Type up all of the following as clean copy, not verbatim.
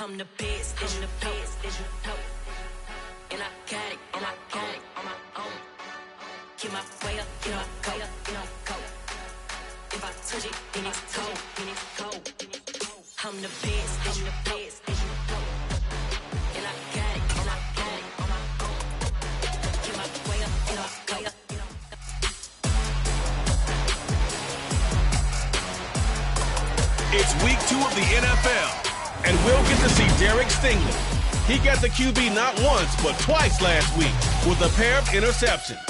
I'm the best, I'm the best, and I got it, and I got it on my own. Get my way up, get my go, go. If I touch it, then it's cold, then it's cold. I'm the best, I'm the best, and I got it, and I got it on my own. Get my way up, get my go. It's week 2 of the NFL, and we'll get to see Derek Stingley. He got the QB not once, but twice last week with a pair of interceptions.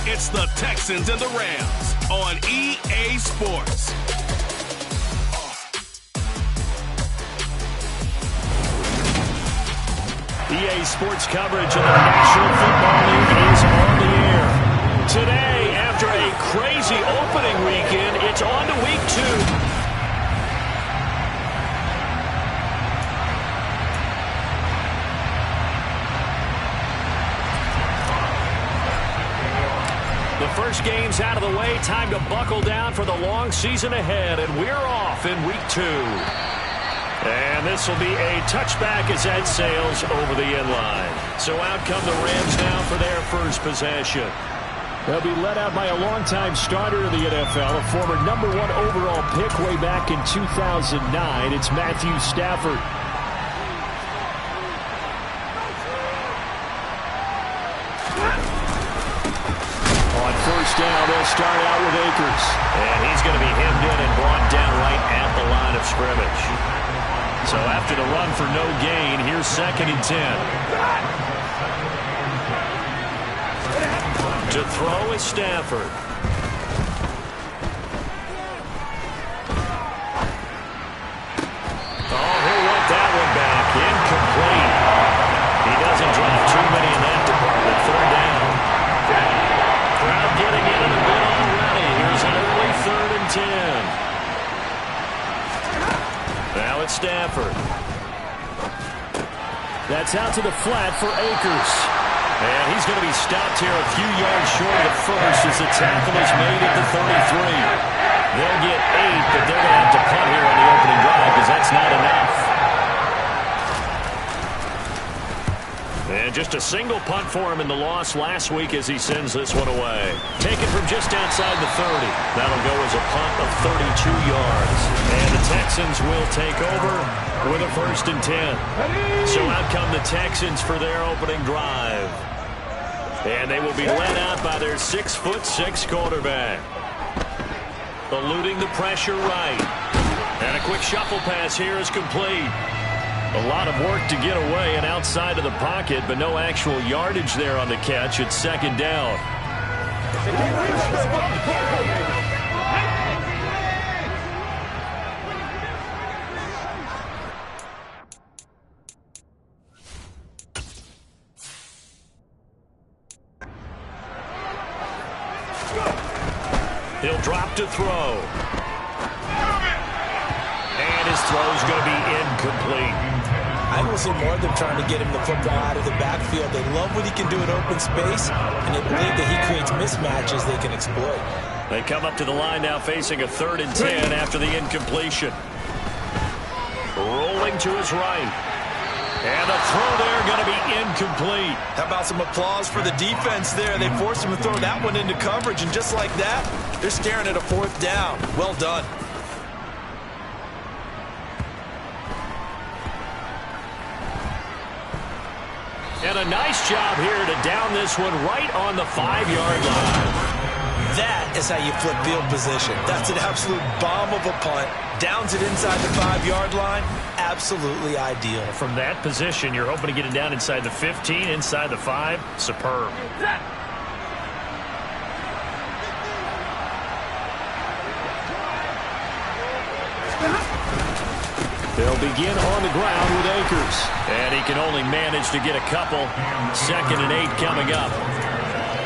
It's the Texans and the Rams on EA Sports. EA Sports coverage of the National Football League is on the air. Today, after a crazy opening weekend, it's on to week 2. The first game's out of the way. Time to buckle down for the long season ahead, and we're off in week 2. And this will be a touchback as that sails over the end line. So out come the Rams now for their first possession. They'll be led out by a longtime starter of the NFL, a former #1 overall pick way back in 2009. It's Matthew Stafford. On first down, they'll start out with Akers. And he's going to be hemmed in and brought down right at the line of scrimmage. So after the run for no gain, here's 2nd and 10. To throw is Stafford. Oh, he'll want that one back. Incomplete. He doesn't drop too many in that department. 3rd down. Crowd getting into the bit already. Here's an early 3rd and 10. Now it's Stafford. That's out to the flat for Akers. And he's going to be stopped here a few yards short of the first as the tackle is made at the 33. They'll get 8, but they're going to have to punt here on the opening drive because that's not enough. And just a single punt for him in the loss last week as he sends this one away. Taken from just outside the 30. That'll go as a punt of 32 yards. And the Texans will take over with a 1st and 10. So out come the Texans for their opening drive. And they will be led out by their 6'6" quarterback. Eluding the pressure right. And a quick shuffle pass here is complete. A lot of work to get away and outside of the pocket, but no actual yardage there on the catch. It's 2nd down. He'll drop to throw. And his throw's going to be incomplete. I will see more of them trying to get him the football out of the backfield. They love what he can do in open space, and they believe that he creates mismatches they can exploit. They come up to the line now facing a 3rd and 10 after the incompletion. Rolling to his right. And the throw there going to be incomplete. How about some applause for the defense there? They forced him to throw that one into coverage, and just like that, they're staring at a 4th down. Well done. And a nice job here to down this one right on the 5-yard line. That is how you flip field position. That's an absolute bomb of a punt. Downs it inside the 5-yard line. Absolutely ideal. From that position, you're hoping to get it down inside the 15, inside the 5. Superb. They'll begin on the ground with Akers. And he can only manage to get a couple. 2nd and 8 coming up.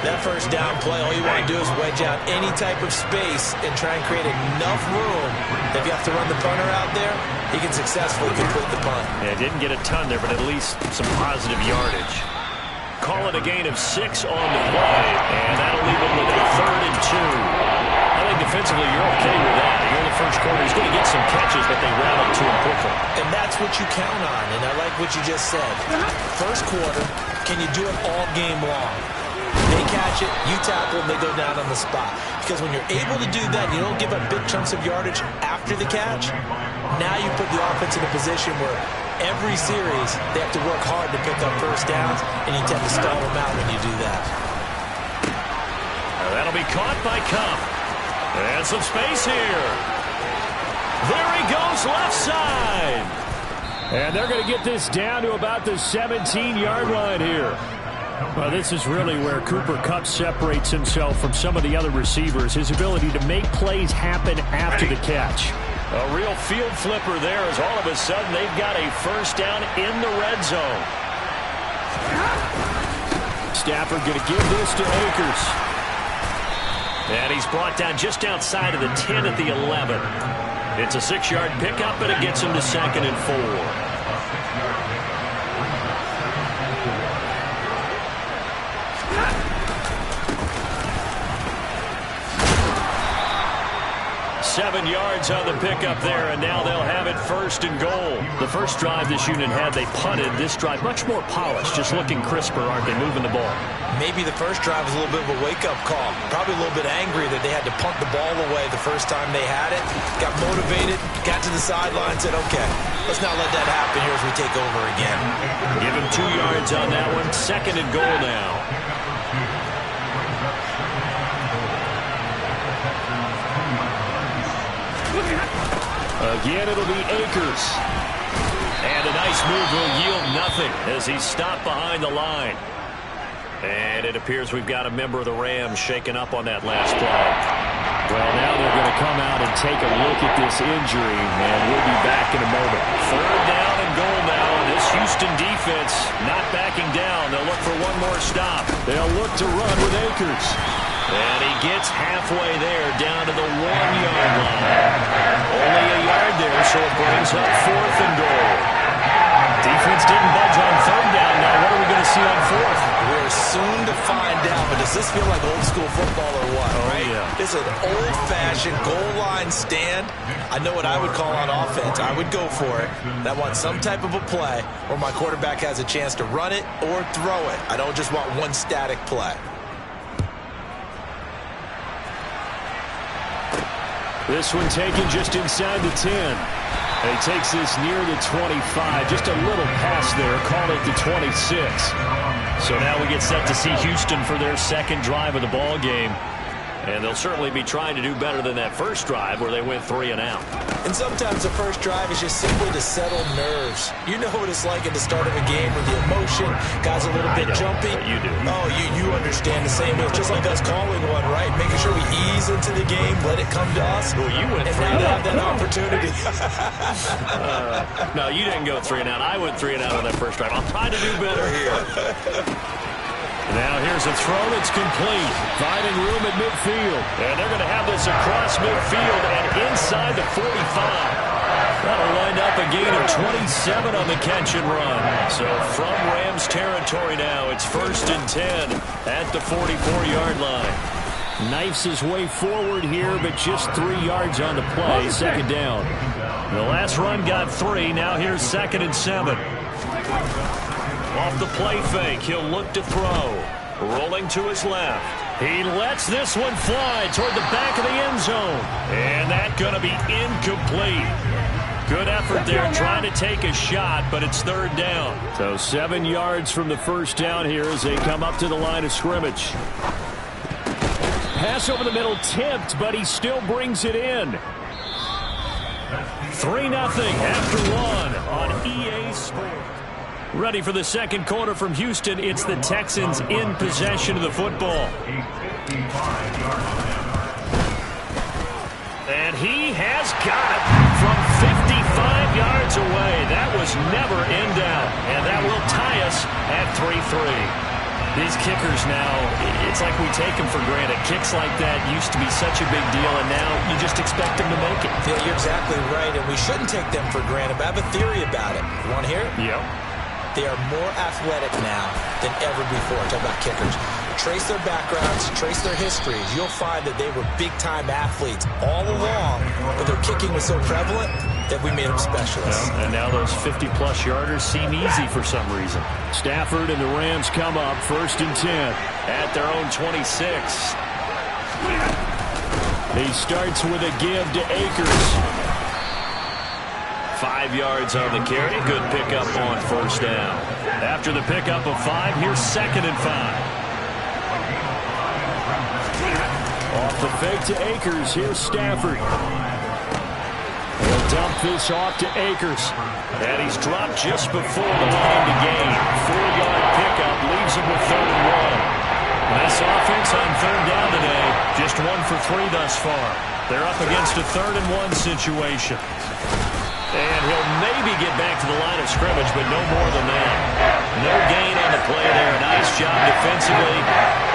That first down play, all you want to do is wedge out any type of space and try and create enough room. If you have to run the punter out there, he can successfully complete the punt. Yeah, didn't get a ton there, but at least some positive yardage. Call it a gain of 6 on the play, and that'll leave him with a 3rd and 2. I think the defensively, you're okay with that. You're in the first quarter. He's going to get some catches, but they rally to him quickly. And that's what you count on, and I like what you just said. First quarter, can you do it all game long? They catch it, you tackle, and they go down on the spot. Because when you're able to do that, you don't give up big chunks of yardage after the catch, now you put the offense in a position where every series they have to work hard to pick up first downs, and you tend to stall them out when you do that. That'll be caught by Cup. And some space here. There he goes left side. And they're going to get this down to about the 17-yard line here. Well, this is really where Cooper Kupp separates himself from some of the other receivers. His ability to make plays happen after the catch. A real field flipper there as all of a sudden they've got a first down in the red zone. Stafford going to give this to Akers. And he's brought down just outside of the 10 at the 11. It's a 6-yard pickup, and it gets him to 2nd and 4. 7 yards on the pickup there, and now they'll have it 1st and goal. The first drive this unit had, they punted. This drive, much more polished, just looking crisper, aren't they, moving the ball? Maybe the first drive was a little bit of a wake-up call. Probably a little bit angry that they had to punt the ball away the first time they had it. Got motivated, got to the sideline, said, okay, let's not let that happen here as we take over again. Give him 2 yards on that one. 2nd and goal now. Again, it'll be Akers. And a nice move will yield nothing as he's stopped behind the line. And it appears we've got a member of the Rams shaken up on that last play. Well, now they're going to come out and take a look at this injury, and we'll be back in a moment. 3rd down and goal now. This Houston defense not backing down. They'll look for one more stop. They'll look to run with Akers. And he gets halfway there, down to the 1-yard line. Only a yard there, so it brings up 4th and goal. Defense didn't budge on 3rd down. Now what are we going to see on 4th? We're soon to find out, but does this feel like old school football or what? Oh, right? yeah. It's an old-fashioned goal line stand. I know what I would call on offense. I would go for it. I want some type of a play where my quarterback has a chance to run it or throw it. I don't just want one static play. This one taken just inside the 10. And he takes this near the 25. Just a little pass there. Call it the 26. So now we get set to see Houston for their 2nd drive of the ball game. And they'll certainly be trying to do better than that first drive where they went 3 and out. And sometimes the first drive is just simply to settle nerves. You know what it's like at the start of a game with the emotion. Guys a little bit jumpy. But you do. Oh, you understand the same. It's just like us calling one, right? Making sure we ease into the game, let it come to us. Well, you went 3 and and now out. they have that opportunity. No, you didn't go 3 and out. I went 3 and out on that first drive. I'll try to do better here. Now here's a throw that's complete. Finding room at midfield. And they're going to have this across midfield and inside the 45. That'll wind up a gain of 27 on the catch and run. So from Rams territory now, it's 1st and 10 at the 44-yard line. Knifes his way forward here, but just 3 yards on the play. 2nd down. The last run got 3. Now here's 2nd and 7. Off the play fake, he'll look to throw. Rolling to his left. He lets this one fly toward the back of the end zone. And that's going to be incomplete. Good effort there trying to take a shot, but it's 3rd down. So 7 yards from the first down here as they come up to the line of scrimmage. Pass over the middle tipped, but he still brings it in. 3-0 after 1 on EA Sports. Ready for the 2nd quarter from Houston. It's the Texans in possession of the football. And he has got it from 55 yards away. That was never in doubt. And that will tie us at 3-3. These kickers now, it's like we take them for granted. Kicks like that used to be such a big deal, and now you just expect them to make it. Yeah, you're exactly right, and we shouldn't take them for granted, but I have a theory about it. You want to hear it? Yep. They are more athletic now than ever before. Talk about kickers. trace their backgrounds, trace their histories, you'll find that they were big-time athletes all along, but their kicking was so prevalent that we made them specialists. And now those 50-plus yarders seem easy for some reason. Stafford and the Rams come up 1st and 10. At their own 26. He starts with a give to Akers. 5 yards on the carry. Good pickup on 1st down. After the pickup of 5, here's 2nd and 5. Off the fake to Akers. Here's Stafford. He'll dump this off to Akers. And he's dropped just before the line to gain. 4-yard pickup leaves him with 3rd and 1. This offense on 3rd down today, just 1 for 3 thus far. They're up against a 3rd and 1 situation. And he'll maybe get back to the line of scrimmage, but no more than that. No gain on the play there. Nice job defensively.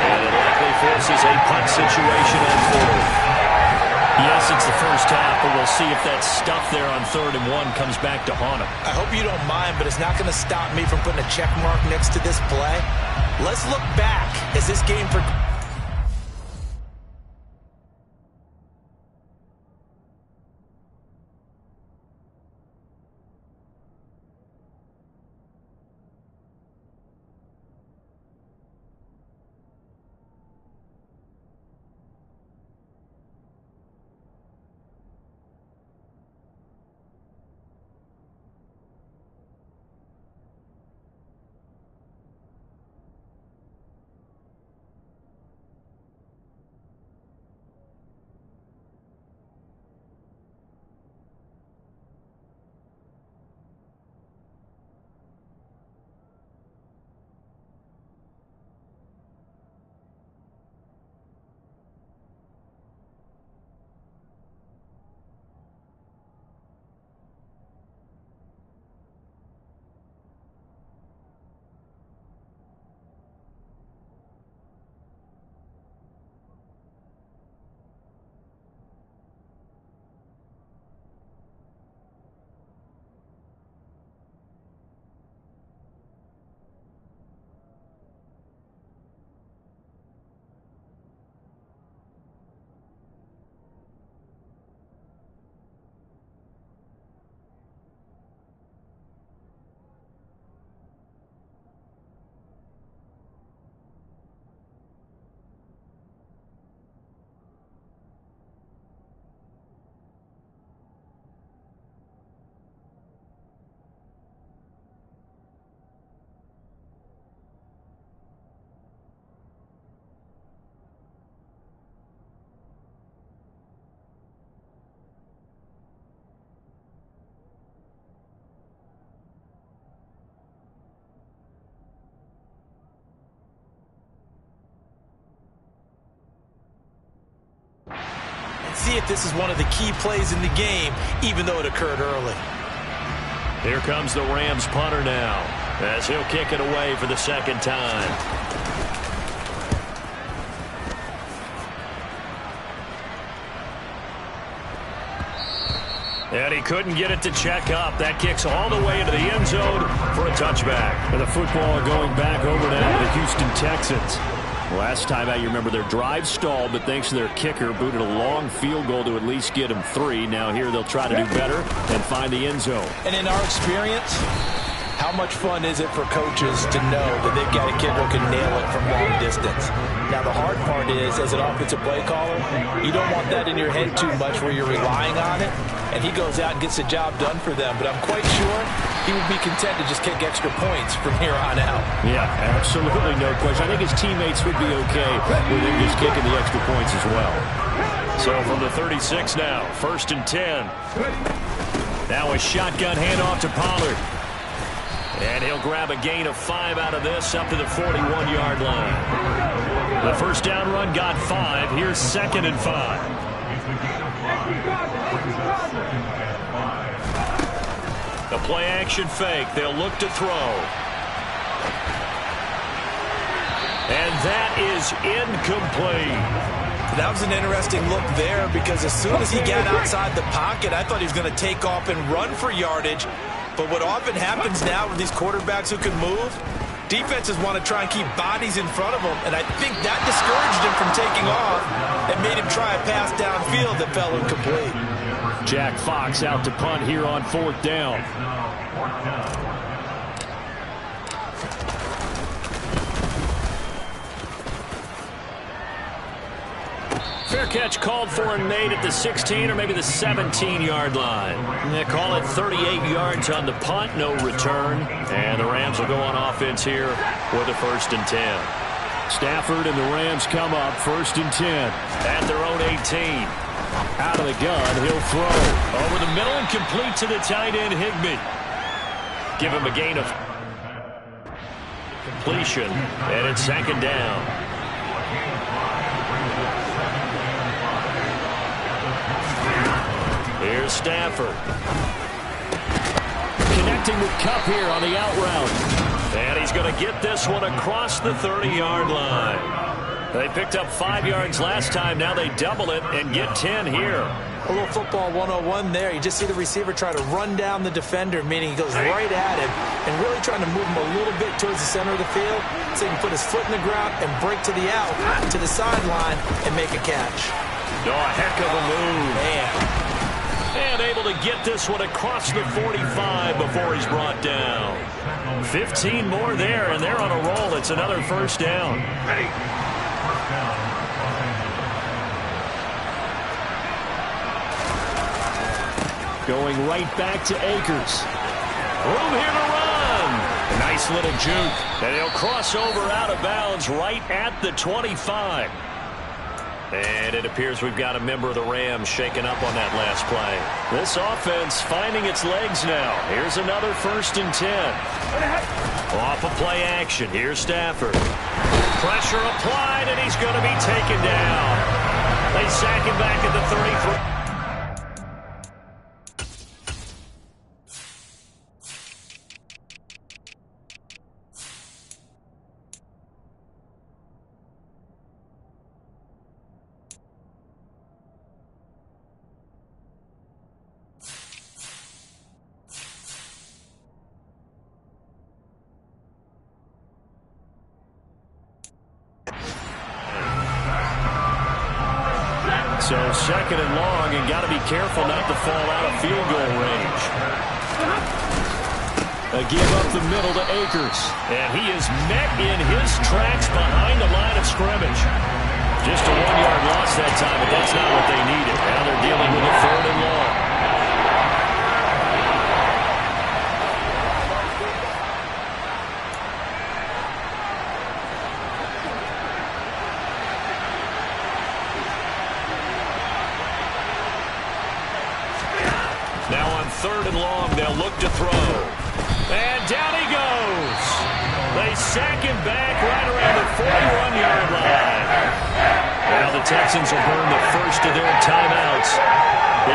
And it likely forces a punt situation on 4th. Yes, it's the first half, but we'll see if that stuff there on 3rd and 1 comes back to haunt him. I hope you don't mind, but it's not going to stop me from putting a check mark next to this play. Let's look back as this game progresses. See if this is one of the key plays in the game, even though it occurred early. Here comes the Rams punter now, as he'll kick it away for the 2nd time. And he couldn't get it to check up. That kicks all the way into the end zone for a touchback. And the football going back over now to the Houston Texans. Last time out, you remember their drive stalled, but thanks to their kicker, booted a long field goal to at least get them 3. Now here they'll try to do better and find the end zone. And in our experience, how much fun is it for coaches to know that they've got a kid who can nail it from long distance? Now, the hard part is, as an offensive play caller, you don't want that in your head too much where you're relying on it, and he goes out and gets the job done for them. But I'm quite sure he would be content to just kick extra points from here on out. Yeah, absolutely no question. I think his teammates would be okay with him just kicking the extra points as well. So from the 36 now, 1st and 10. Now a shotgun handoff to Pollard. And he'll grab a gain of 5 out of this up to the 41-yard line. The first down run got 5. Here's 2nd and 5. The play action fake. They'll look to throw. And that is incomplete. That was an interesting look there because as soon as he got outside the pocket, I thought he was going to take off and run for yardage. But what often happens now with these quarterbacks who can move, Defenses want to try and keep bodies in front of him, and I think that discouraged him from taking off and made him try a pass downfield that fell incomplete. Jack Fox out to punt here on 4th down. Fair catch called for and made at the 16 or maybe the 17-yard line. They call it 38 yards on the punt, no return. And the Rams will go on offense here with a 1st and 10. Stafford and the Rams come up 1st and 10. At their own 18. Out of the gun, he'll throw. Over the middle and complete to the tight end, Higbee. Give him a gain of completion. And it's 2nd down. Here's Stafford. Connecting with Kupp here on the out route. And he's going to get this one across the 30-yard line. They picked up 5 yards last time. Now they double it and get 10 here. A little football 101 there. You just see the receiver try to run down the defender, meaning he goes right at him and really trying to move him a little bit towards the center of the field so he can put his foot in the ground and break to the out, to the sideline, and make a catch. No, a heck of a move. Man. And able to get this one across the 45 before he's brought down. 15 more there, and they're on a roll. It's another 1st down. Going right back to Akers. Room here to run. A nice little juke. And he'll cross over out of bounds right at the 25. And it appears we've got a member of the Rams shaken up on that last play. This offense finding its legs now. Here's another 1st and 10. Off of play action. Here's Stafford. Pressure applied, and he's going to be taken down. They sack him back at the 33. So 2nd and long, and got to be careful not to fall out of field goal range. A give up the middle to Akers. And he is met in his tracks behind the line of scrimmage. Just a 1-yard loss that time, but that's not what they needed. Now they're dealing with a 3rd and long. Now on 3rd and long, they'll look to throw. And down he goes. They sack him back right around the 41-yard line. Now the Texans will burn the first of their timeouts.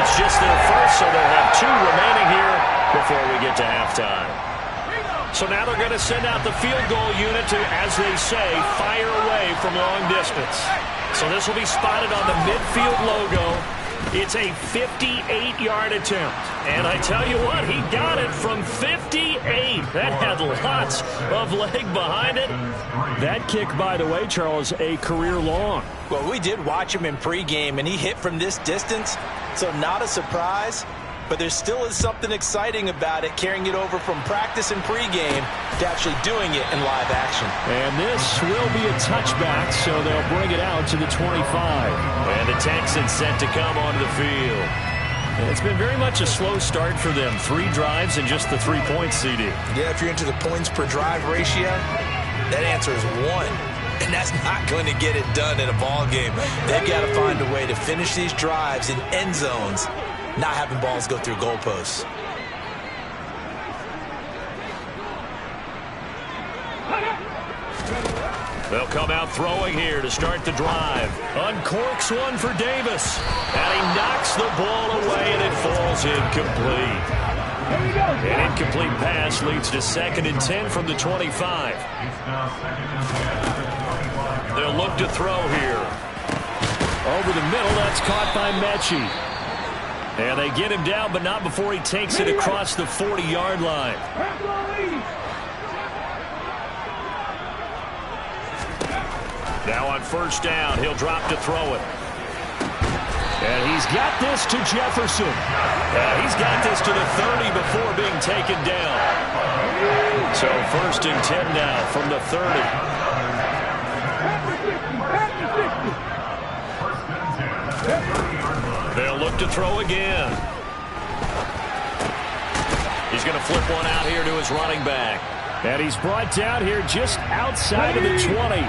It's just their first, so they'll have 2 remaining here before we get to halftime. So now they're going to send out the field goal unit to, as they say, fire away from long distance. So this will be spotted on the midfield logo. It's a 58-yard attempt. And I tell you what, he got it from 58. That had lots of leg behind it. That kick, by the way, Charles, a career long. Well, we did watch him in pregame, and he hit from this distance, so not a surprise. But there still is something exciting about it, carrying it over from practice and pregame to actually doing it in live action. And this will be a touchback, so they'll bring it out to the 25. And the Texans set to come onto the field. And it's been very much a slow start for them. 3 drives and just the 3 points, CD. Yeah, if you're into the points per drive ratio, that answer is 1. And that's not going to get it done in a ball game. They've got to find a way to finish these drives in end zones, not having balls go through goalposts. They'll come out throwing here to start the drive. Uncorks one for Davis. And he knocks the ball away, and it falls incomplete. An incomplete pass leads to 2nd and 10 from the 25. They'll look to throw here. Over the middle, that's caught by Mechie. And they get him down, but not before he takes it across the 40-yard line. Now on first down, he'll drop to throw it. And he's got this to Jefferson. He's got this to the 30 before being taken down. So first and 10 now from the 30. They'll look to throw again. He's going to flip one out here to his running back. And he's brought down here just outside of the 20.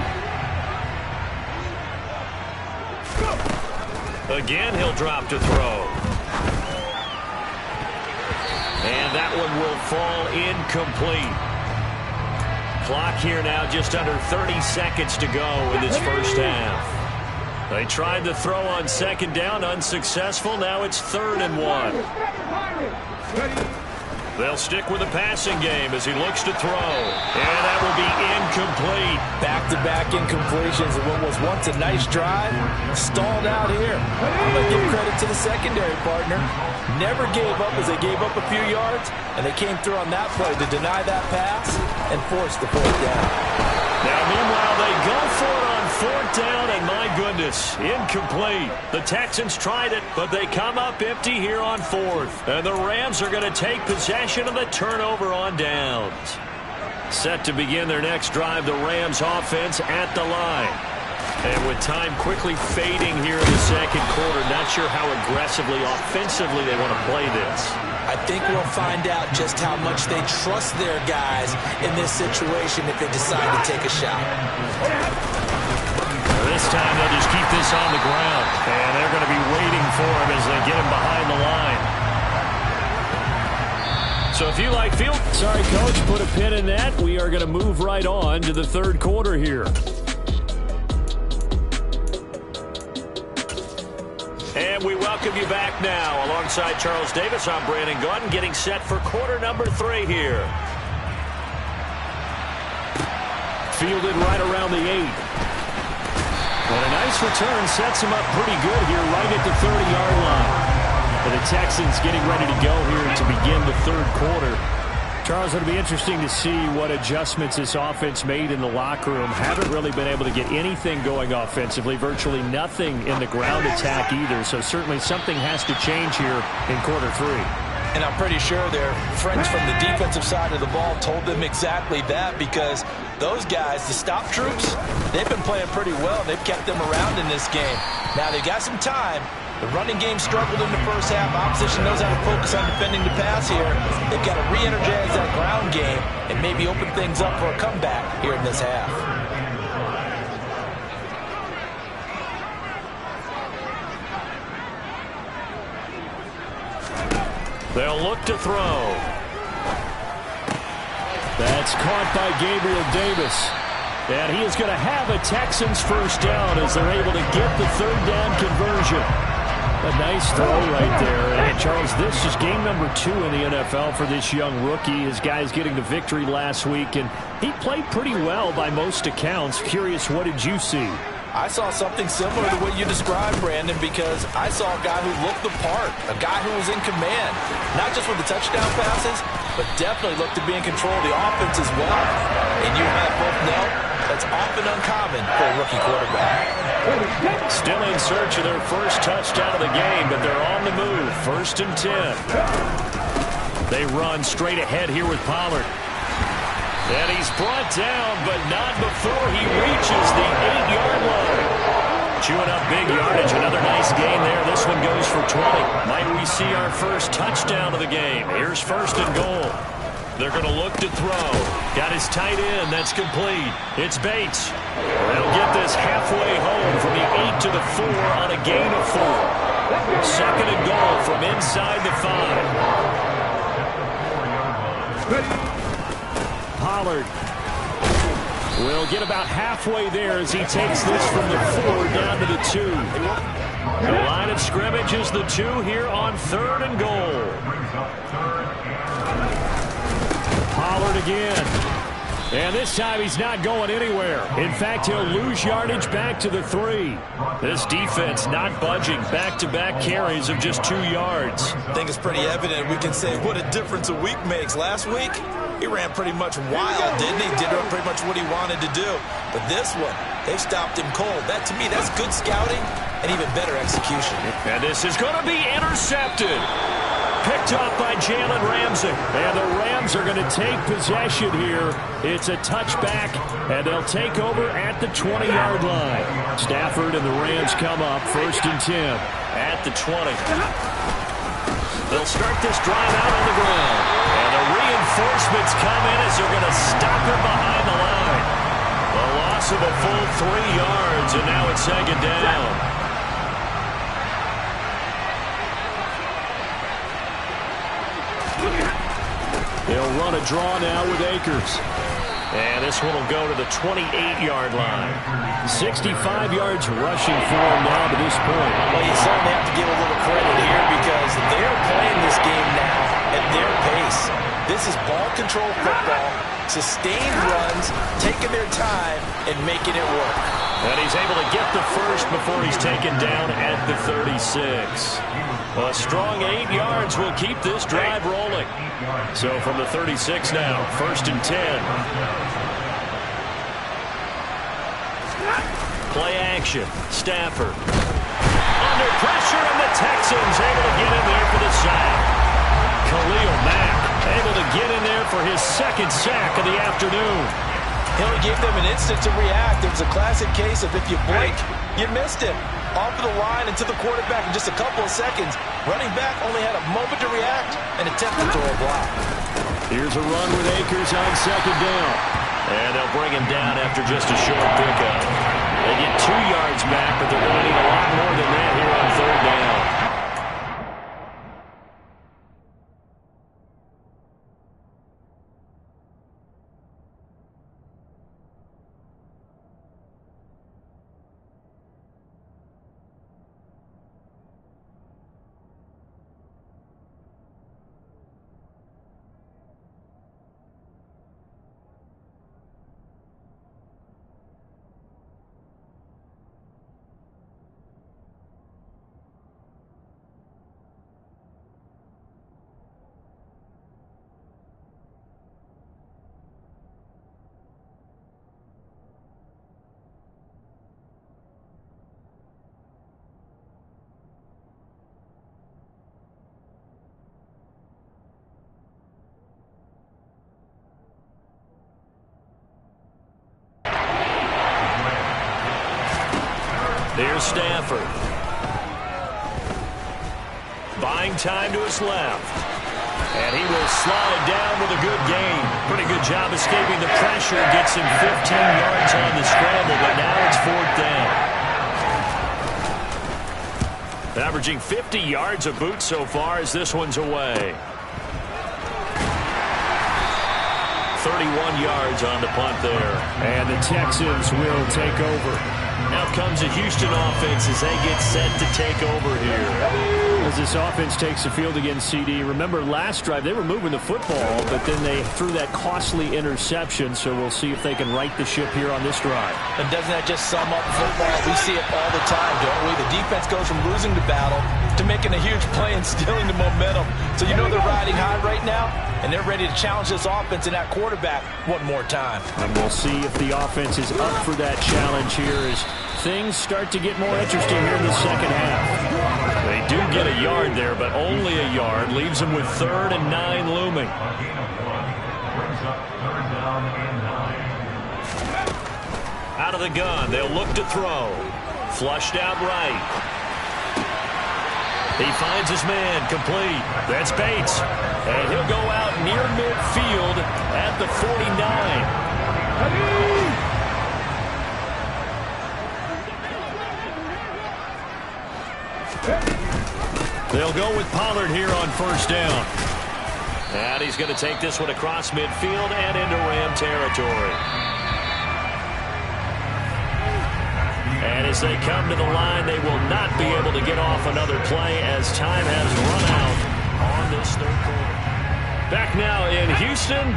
Again, he'll drop to throw. And that one will fall incomplete. Clock here now just under 30 seconds to go in this first half. They tried to throw on second down, unsuccessful. Now it's 3rd and 1. They'll stick with the passing game as he looks to throw. And that will be incomplete. Back-to-back incompletions of what was once a nice drive. Stalled out here. I'm going to give credit to the secondary partner. Never gave up as they gave up a few yards. And they came through on that play to deny that pass and force the 4th down. Now, meanwhile, they go for it on 4th down, and my goodness, incomplete. The Texans tried it, but they come up empty here on 4th. And the Rams are going to take possession of the turnover on downs. Set to begin their next drive, the Rams offense at the line. And with time quickly fading here in the second quarter, not sure how aggressively, offensively they want to play this. I think we'll find out just how much they trust their guys in this situation if they decide to take a shot. This time they'll just keep this on the ground, and they're going to be waiting for him as they get him behind the line. So if you like field... Sorry, Coach, put a pin in that. We are going to move right on to the 3rd quarter here. And we welcome you back now. Alongside Charles Davis, I'm Brandon Gaudin, getting set for quarter number 3 here. Fielded right around the 8. And a nice return sets him up pretty good here right at the 30-yard line. And the Texans getting ready to go here to begin the 3rd quarter. Charles, it'll be interesting to see what adjustments this offense made in the locker room. Haven't really been able to get anything going offensively, virtually nothing in the ground attack either. So certainly something has to change here in quarter 3. And I'm pretty sure their friends from the defensive side of the ball told them exactly that, because those guys, the stop troops, they've been playing pretty well. They've kept them around in this game. Now they've got some time. The running game struggled in the first half. Opposition knows how to focus on defending the pass here. They've got to re-energize that ground game and maybe open things up for a comeback here in this half. They'll look to throw. That's caught by Gabriel Davis. And he is going to have a Texans first down as they're able to get the 3rd down conversion. A nice throw right there. And Charles, this is game number 2 in the NFL for this young rookie. His guys getting the victory last week, and he played pretty well by most accounts. Curious, what did you see? I saw something similar to what you described, Brandon, because I saw a guy who looked the part, a guy who was in command, not just with the touchdown passes, but definitely looked to be in control of the offense as well. And you and I both know that's often uncommon for a rookie quarterback. Still in search of their first touchdown of the game, but they're on the move. 1st and 10. They run straight ahead here with Pollard. And he's brought down, but not before he reaches the 8-yard line. Chewing up big yardage. Another nice gain there. This one goes for 20. Might we see our first touchdown of the game? Here's 1st and goal. They're going to look to throw. Got his tight end. That's complete. It's Bates. They'll get this halfway home from the 8 to the 4 on a gain of 4. 2nd and goal from inside the 5. Pollard will get about halfway there as he takes this from the 4 down to the 2. The line of scrimmage is the 2 here on 3rd and goal. Pollard again. And this time he's not going anywhere. In fact, he'll lose yardage back to the 3. This defense not budging. Back-to-back carries of just 2 yards. I think it's pretty evident. We can say what a difference a week makes. Last week, He ran pretty much wild, didn't he? Did pretty much what he wanted to do. But this one, they've stopped him cold. That, to me, that's good scouting and even better execution. And this is going to be intercepted. Picked up by Jalen Ramsey. And the Rams are going to take possession here. It's a touchback, and they'll take over at the 20-yard line. Stafford and the Rams come up 1st and 10 at the 20. They'll start this drive out on the ground. And the reinforcements come in as they're going to stop him behind the line. A loss of a full 3 yards, and now it's 2nd down. They'll run a draw now with Akers. And this one will go to the 28-yard line. 65 yards rushing for him now to this point. Well, you certainly have to give a little credit here because they're playing this game now at their pace. This is ball control football, sustained runs, taking their time, and making it work. And he's able to get the first before he's taken down at the 36. A strong 8 yards will keep this drive rolling. So from the 36 now, 1st and 10. Play action. Stafford. Under pressure, and the Texans able to get in there for the sack. Khalil Mack able to get in there for his 2nd sack of the afternoon. He'll give them an instant to react. It was a classic case of if you blink, you missed him. Off of the line and to the quarterback in just a couple of seconds. Running back only had a moment to react and attempt to throw a block. Here's a run with Akers on 2nd down. And they'll bring him down after just a short pickup. They get 2 yards back, but they're going to need a lot more than that here on 3rd down. Here's Stafford. Buying time to his left. And he will slide down with a good gain. Pretty good job escaping the pressure. Gets him 15 yards on the scramble, but now it's 4th down. Averaging 50 yards a boot so far as this one's away. 31 yards on the punt there. And the Texans will take over. Now comes a Houston offense as they get set to take over here. As this offense takes the field against CD, remember last drive they were moving the football, but then they threw that costly interception, so we'll see if they can right the ship here on this drive. And doesn't that just sum up football? We see it all the time, don't we? The defense goes from losing the battle to making a huge play and stealing the momentum. So you know they're riding high right now, and they're ready to challenge this offense and that quarterback one more time. And we'll see if the offense is up for that challenge here as things start to get more interesting here in the 2nd half. They do get a yard there, but only a yard. Leaves them with 3rd and 9 looming. Out of the gun, they'll look to throw. Flushed out right. He finds his man, complete. That's Bates. And he'll go out near midfield at the 49. They'll go with Pollard here on 1st down. And he's going to take this one across midfield and into Ram territory. And as they come to the line, they will not be able to get off another play as time has run out on this 3rd quarter. Back now in Houston.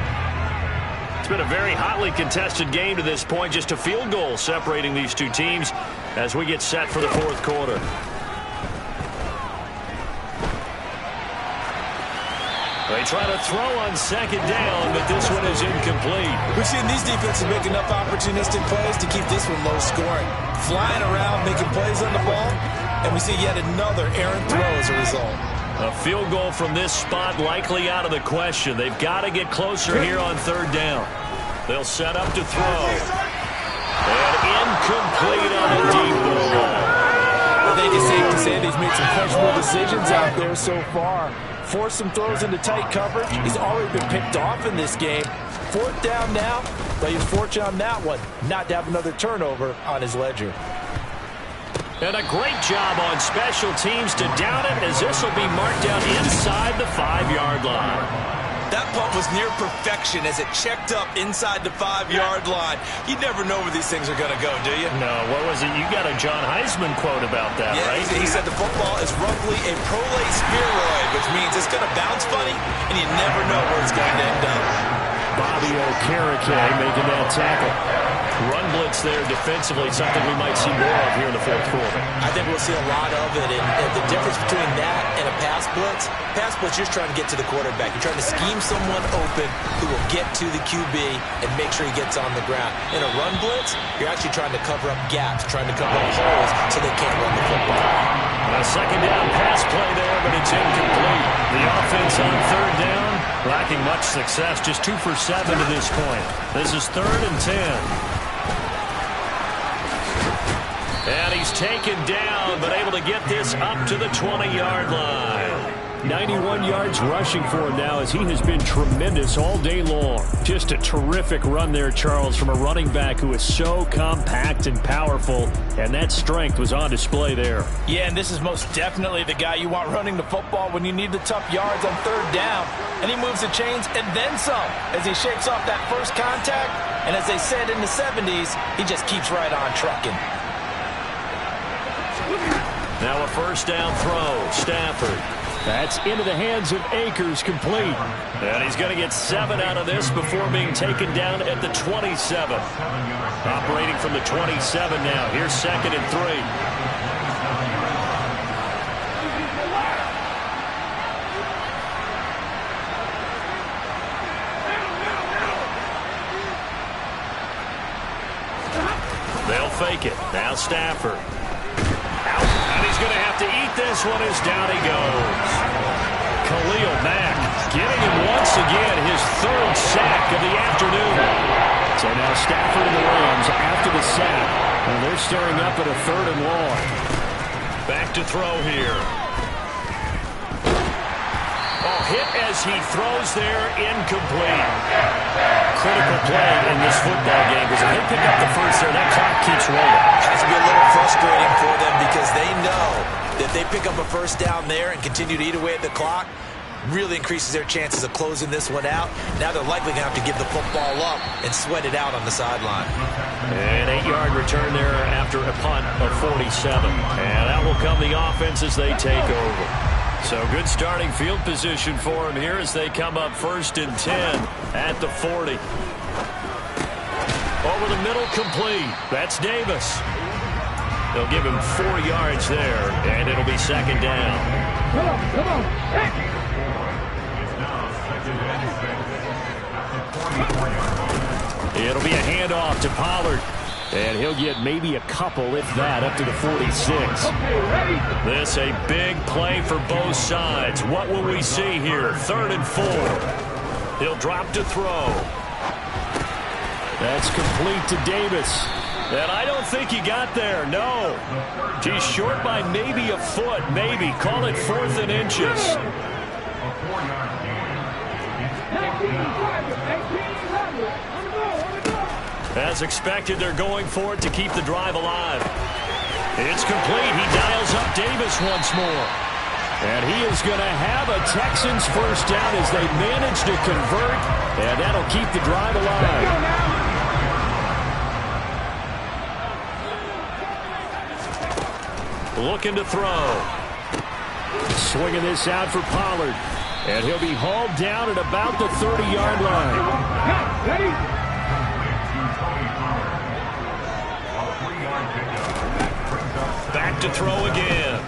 It's been a very hotly contested game to this point. Just a field goal separating these two teams as we get set for the 4th quarter. They try to throw on second down, but this one is incomplete. We've seen these defenses make enough opportunistic plays to keep this one low scoring. Flying around, making plays on the ball, and we see yet another errant throw as a result. A field goal from this spot likely out of the question. They've got to get closer here on third down. They'll set up to throw. And incomplete on a deep ball. I think it's safe to say that he's made some questionable decisions out there so far. Forced some throws into tight coverage. He's already been picked off in this game. Fourth down now, but he's fortunate on that one not to have another turnover on his ledger. And a great job on special teams to down it, as this will be marked down inside the 5-yard line. That punt was near perfection as it checked up inside the 5-yard line. You never know where these things are going to go, do you? No, what was it? You got a John Heisman quote about that, yeah, right? He said the football is roughly a prolate spheroid, which means it's going to bounce funny, and you never know where it's going to end up. Bobby Okereke making that tackle. Run blitz there defensively, something we might see more of here in the fourth quarter. I think we'll see a lot of it, and the difference between that and a pass blitz, you're just trying to get to the quarterback. You're trying to scheme someone open who will get to the QB and make sure he gets on the ground. In a run blitz, you're actually trying to cover up gaps, trying to cover up holes so they can't run the football. A second down pass play there, but it's incomplete. The offense on third down, lacking much success, just 2 for 7 to this point. This is 3rd and 10. And he's taken down, but able to get this up to the 20-yard line. 91 yards rushing for him now, as he has been tremendous all day long. Just a terrific run there, Charles, from a running back who is so compact and powerful, and that strength was on display there. Yeah, and this is most definitely the guy you want running the football when you need the tough yards on third down. And he moves the chains and then some as he shakes off that first contact. And as they said in the 70s, he just keeps right on trucking. Now a first down throw, Stafford. That's into the hands of Akers, complete. And he's going to get 7 out of this before being taken down at the 27. Operating from the 27 now. Here's 2nd and 3. They'll fake it. Now Stafford. Out. And he's going to have to eat this one as down he goes. Khalil Mack getting him once again his 3rd sack of the afternoon. So now Stafford and the Rams after the sack. And they're staring up at a 3rd and long. Back to throw here. Oh, hit as he throws there, incomplete. Critical play in this football game, because if they pick up the first there, that clock keeps rolling. Has to be a little frustrating for them because they know that they pick up a first down there and continue to eat away at the clock, really increases their chances of closing this one out. Now they're likely going to have to give the football up and sweat it out on the sideline. An 8-yard return there after a punt of 47. And out will come the offense as they take over. So good starting field position for him here as they come up 1st and 10 at the 40. Over the middle, complete. That's Davis. They'll give him 4 yards there, and it'll be 2nd down. Come on. It'll be a handoff to Pollard. And he'll get maybe a couple, if that, up to the 46. This a big play for both sides. What will we see here? 3rd and 4. He'll drop to throw. That's complete to Davis. And I don't think he got there, no. He's short by maybe a foot, maybe. Call it 4th and inches. As expected, they're going for it to keep the drive alive. It's complete. He dials up Davis once more. And he is going to have a Texans first down as they manage to convert. And that'll keep the drive alive. Looking to throw. Swinging this out for Pollard. And he'll be hauled down at about the 30-yard line. Ready? Back to throw again.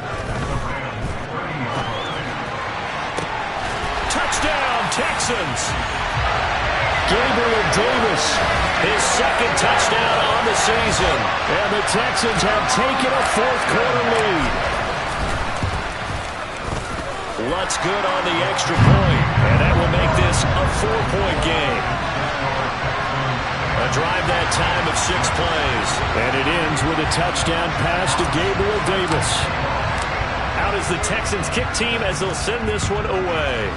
Touchdown, Texans. Gabriel Davis, his second touchdown on the season. And the Texans have taken a fourth-quarter lead. Lutz good on the extra point, and that will make this a 4-point game. A drive that time of 6 plays. And it ends with a touchdown pass to Gabriel Davis. Out is the Texans kick team as they'll send this one away.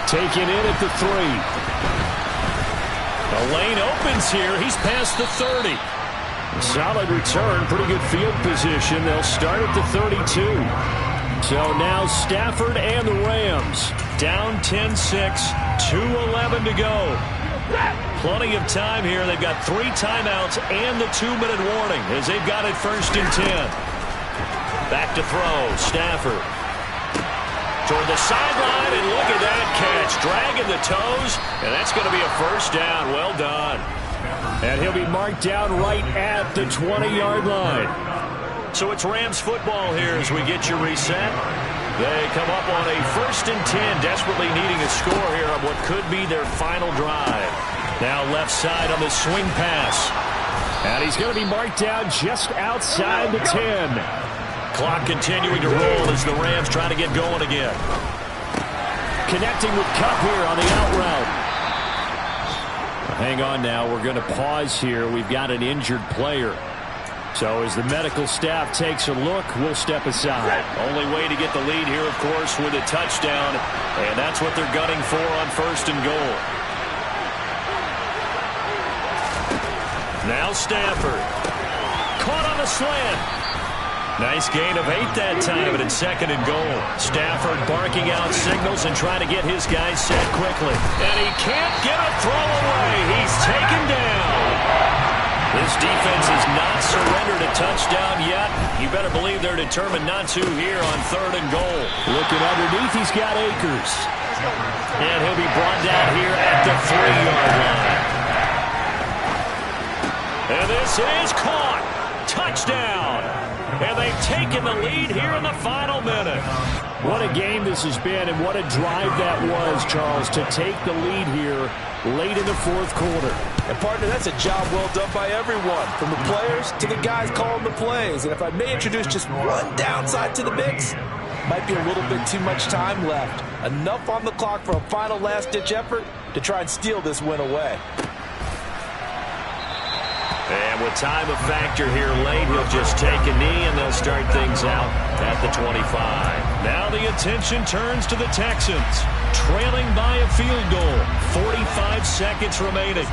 Taken in at the 3. The lane opens here. He's past the 30. Solid return, pretty good field position. They'll start at the 32. So now Stafford and the Rams down 10-6, 2:11 to go. Plenty of time here. They've got 3 timeouts and the 2-minute warning as they've got it 1st and 10. Back to throw. Stafford toward the sideline, and look at that catch. Dragging the toes, and that's going to be a 1st down. Well done. And he'll be marked down right at the 20-yard line. So it's Rams football here as we get you reset. They come up on a 1st and 10, desperately needing a score here on what could be their final drive. Now left side on the swing pass. And he's going to be marked down just outside the 10. Clock continuing to roll as the Rams try to get going again. Connecting with Kupp here on the out route. Hang on now. We're going to pause here. We've got an injured player. So as the medical staff takes a look, we'll step aside. Only way to get the lead here, of course, with a touchdown. And that's what they're gunning for on 1st and goal. Now Stafford. Caught on the slant. Nice gain of 8 that time, and it's 2nd and goal. Stafford barking out signals and trying to get his guys set quickly. And he can't get a throw away. He's taken down. This defense has not surrendered a touchdown yet. You better believe they're determined not to here on 3rd and goal. Looking underneath, he's got Akers. And he'll be brought down here at the 3-yard line. And this is caught. Touchdown. And they've taken the lead here in the final minute. What a game this has been, and what a drive that was, Charles, to take the lead here late in the 4th quarter. And, partner, that's a job well done by everyone, from the players to the guys calling the plays. And if I may introduce just one downside to the mix, might be a little bit too much time left. Enough on the clock for a final last-ditch effort to try and steal this win away. And with time a factor here late, he'll just take a knee, and they'll start things out at the 25. Now the attention turns to the Texans, trailing by a field goal. 45 seconds remaining.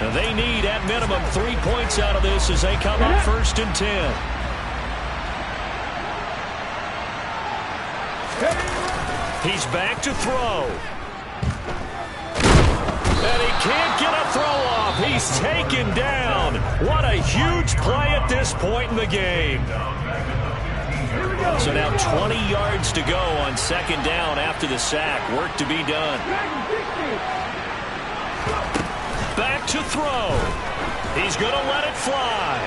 Now they need, at minimum, 3 points out of this as they come up 1st and 10. He's back to throw. And he can't get a throw off. He's taken down. What a huge play at this point in the game. So now 20 yards to go on 2nd down after the sack. Work to be done. Back to throw. He's going to let it fly.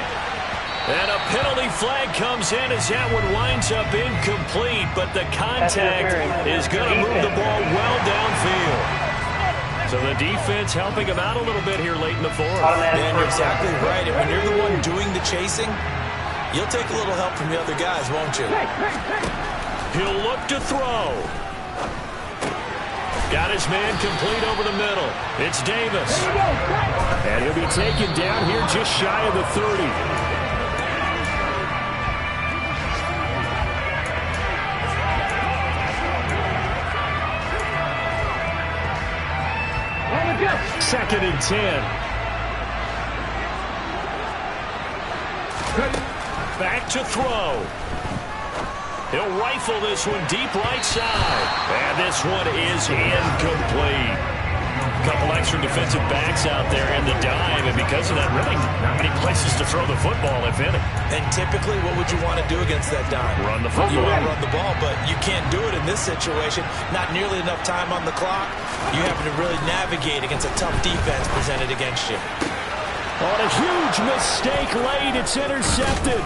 And a penalty flag comes in as that one winds up incomplete, but the contact is going to move the ball well downfield. So the defense helping him out a little bit here late in the 4th. Man, you're exactly right. And when you're the one doing the chasing, you'll take a little help from the other guys, won't you? He'll look to throw. Got his man complete over the middle. It's Davis. And he'll be taken down here just shy of the 30. Second and 10. Back to throw. He'll rifle this one deep right side. And this one is incomplete. A couple extra defensive backs out there in the dime, and because of that, really not many places to throw the football, if any. And typically, what would you want to do against that dime? Run the football. You want to run the ball, but you can't do it in this situation. Not nearly enough time on the clock. You have to really navigate against a tough defense presented against you. On a huge mistake late, it's intercepted.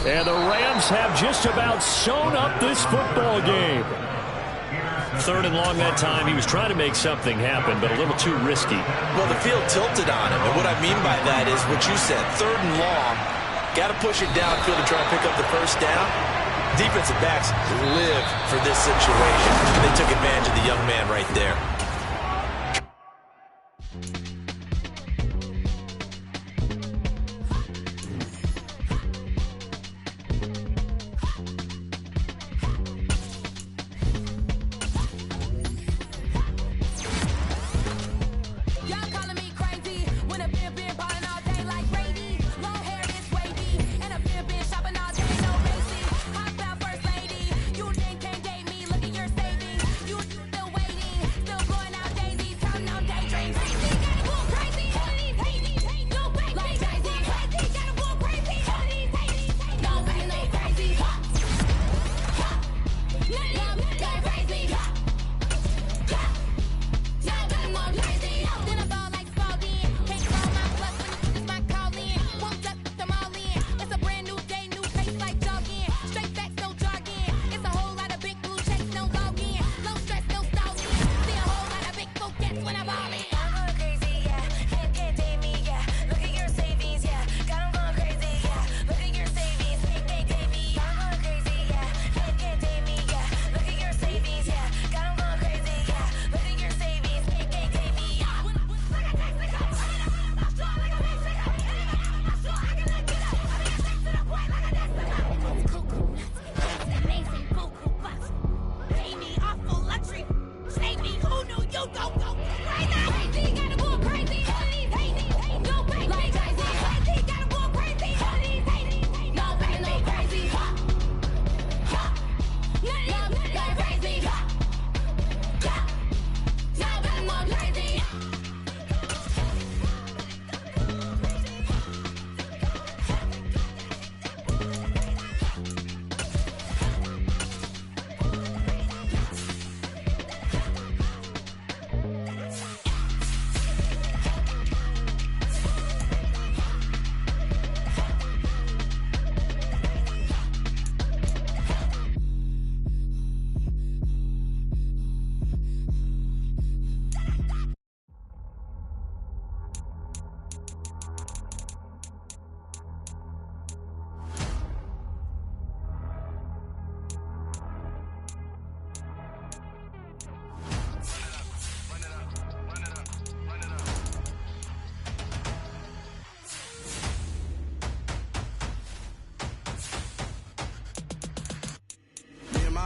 And the Rams have just about sewn up this football game. 3rd and long that time. He was trying to make something happen, but a little too risky. Well, the field tilted on him, and what I mean by that is what you said, 3rd and long. Got to push it downfield to try and pick up the first down. Defensive backs live for this situation. They took advantage of the young man right there.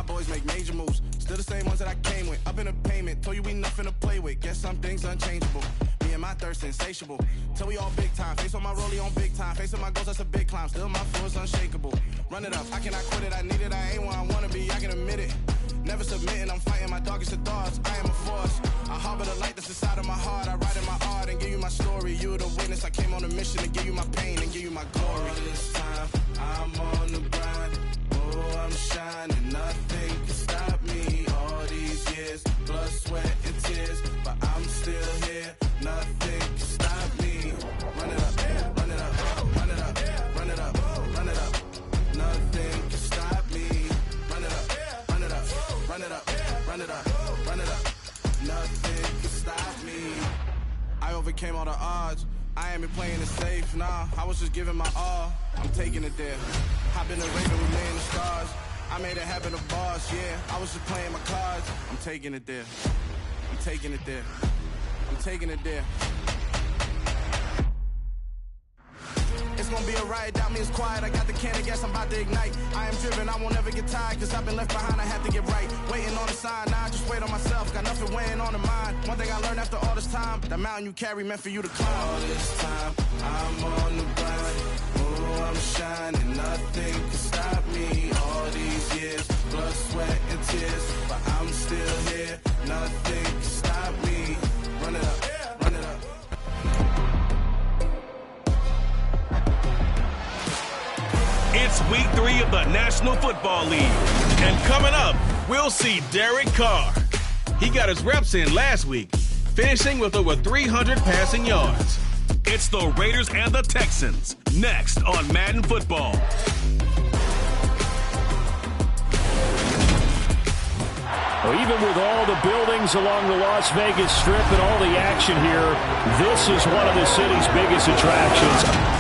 Boys make major moves, still the same ones that I came with. Up in the payment, told you we nothing to play with. Guess some things unchangeable. Me and my thirst insatiable. Till we all big time. Face on my rollie on big time. Facing my goals, that's a big climb. Still my flow is unshakable. Run it up, I cannot quit it. I need it, I ain't where I wanna be. I can admit it. Never submitting, I'm fighting my darkest of thoughts. I am a force. I harbor the light that's inside of my heart. I write in my art and give you my story. You the witness. I came on a mission to give you my pain and give you my glory. All this time, I'm on the grind. Oh, I'm shining. Nothing can stop me. All these years, blood, sweat, and tears. But I'm still here. Nothing can stop me. Run it up, run it up, run it up, run it up, run it up. Nothing can stop me. Run it up, run it up, run it up, run it up, run it up. Nothing can stop me. I overcame all the odds. I ain't been playing it safe, nah. I was just giving my all. I'm taking it there. Hop in the Raven with me in the stars. I made it happen to boss, yeah. I was just playing my cards. I'm taking it there. I'm taking it there. I'm taking it there. It's gonna be a riot, doubt me it's quiet. I got the can of gas, I'm about to ignite. I am driven, I won't ever get tired, cause I've been left behind, I have to get right. Waiting on the sign, now I just wait on myself. Got nothing weighing on the mind. One thing I learned after all this time, that mountain you carry meant for you to climb. All this time, I'm on the grind. Oh, I'm shining, nothing can stop me. All these years, blood, sweat, and tears. But I'm still here, nothing can stop me. Run it up, run it up. It's week 3 of the National Football League. And coming up, we'll see Derek Carr. He got his reps in last week, finishing with over 300 passing yards. It's the Raiders and the Texans, next on Madden Football. Well, even with all the buildings along the Las Vegas Strip and all the action here, this is one of the city's biggest attractions.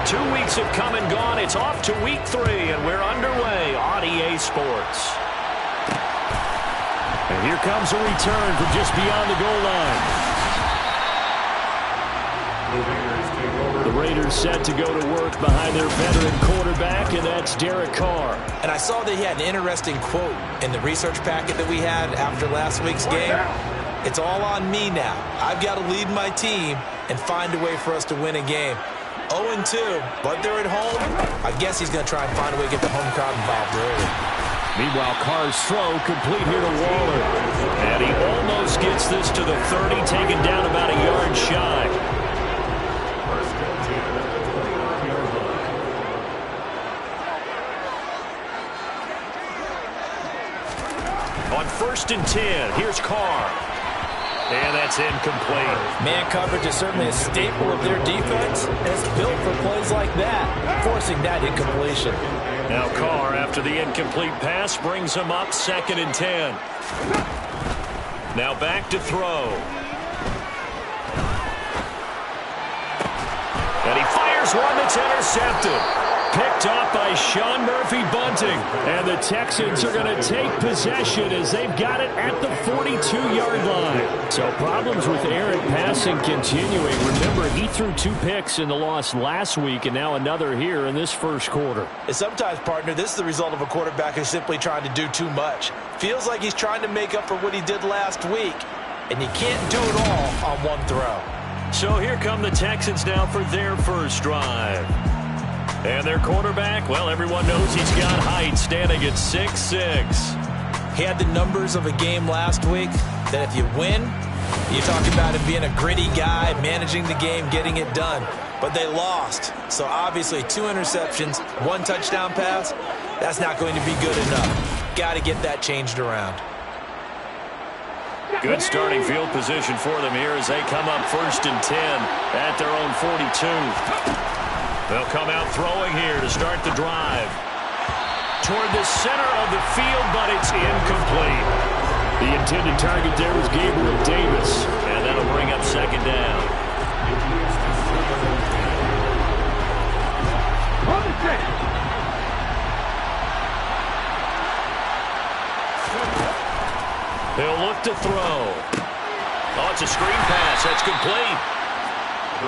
2 weeks have come and gone. It's off to week 3, and we're underway on EA Sports. And here comes a return from just beyond the goal line. The Raiders set to go to work behind their veteran quarterback, and that's Derek Carr. And I saw that he had an interesting quote in the research packet that we had after last week's game. It's all on me now. I've got to lead my team and find a way for us to win a game. 0-2, but they're at home. I guess he's going to try and find a way to get the home crowd involved early. Meanwhile, Carr's throw complete here to Waller. And he almost gets this to the 30, taken down about a yard shy. On 1st and 10, here's Carr. And that's incomplete. Man coverage is certainly a staple of their defense, and it's built for plays like that, forcing that incompletion. Now Carr, after the incomplete pass, brings him up 2nd and 10. Now back to throw. And he fires one that's intercepted. Picked up by Sean Murphy-Bunting. And the Texans are going to take possession as they've got it at the 42-yard line. So problems with errant passing continuing. Remember, he threw 2 picks in the loss last week and now another here in this first quarter. And sometimes, partner, this is the result of a quarterback who's simply trying to do too much. Feels like he's trying to make up for what he did last week, and you can't do it all on one throw. So here come the Texans now for their first drive. And their quarterback, well, everyone knows he's got height, standing at 6'6". He had the numbers of a game last week that if you win, you talk about him being a gritty guy, managing the game, getting it done. But they lost. So obviously 2 interceptions, 1 touchdown pass, that's not going to be good enough. Got to get that changed around. Good starting field position for them here as they come up 1st and 10 at their own 42. They'll come out throwing here to start the drive. Toward the center of the field, but it's incomplete. The intended target there was Gabriel Davis. And that'll bring up 2nd down. They'll look to throw. Oh, it's a screen pass. That's complete.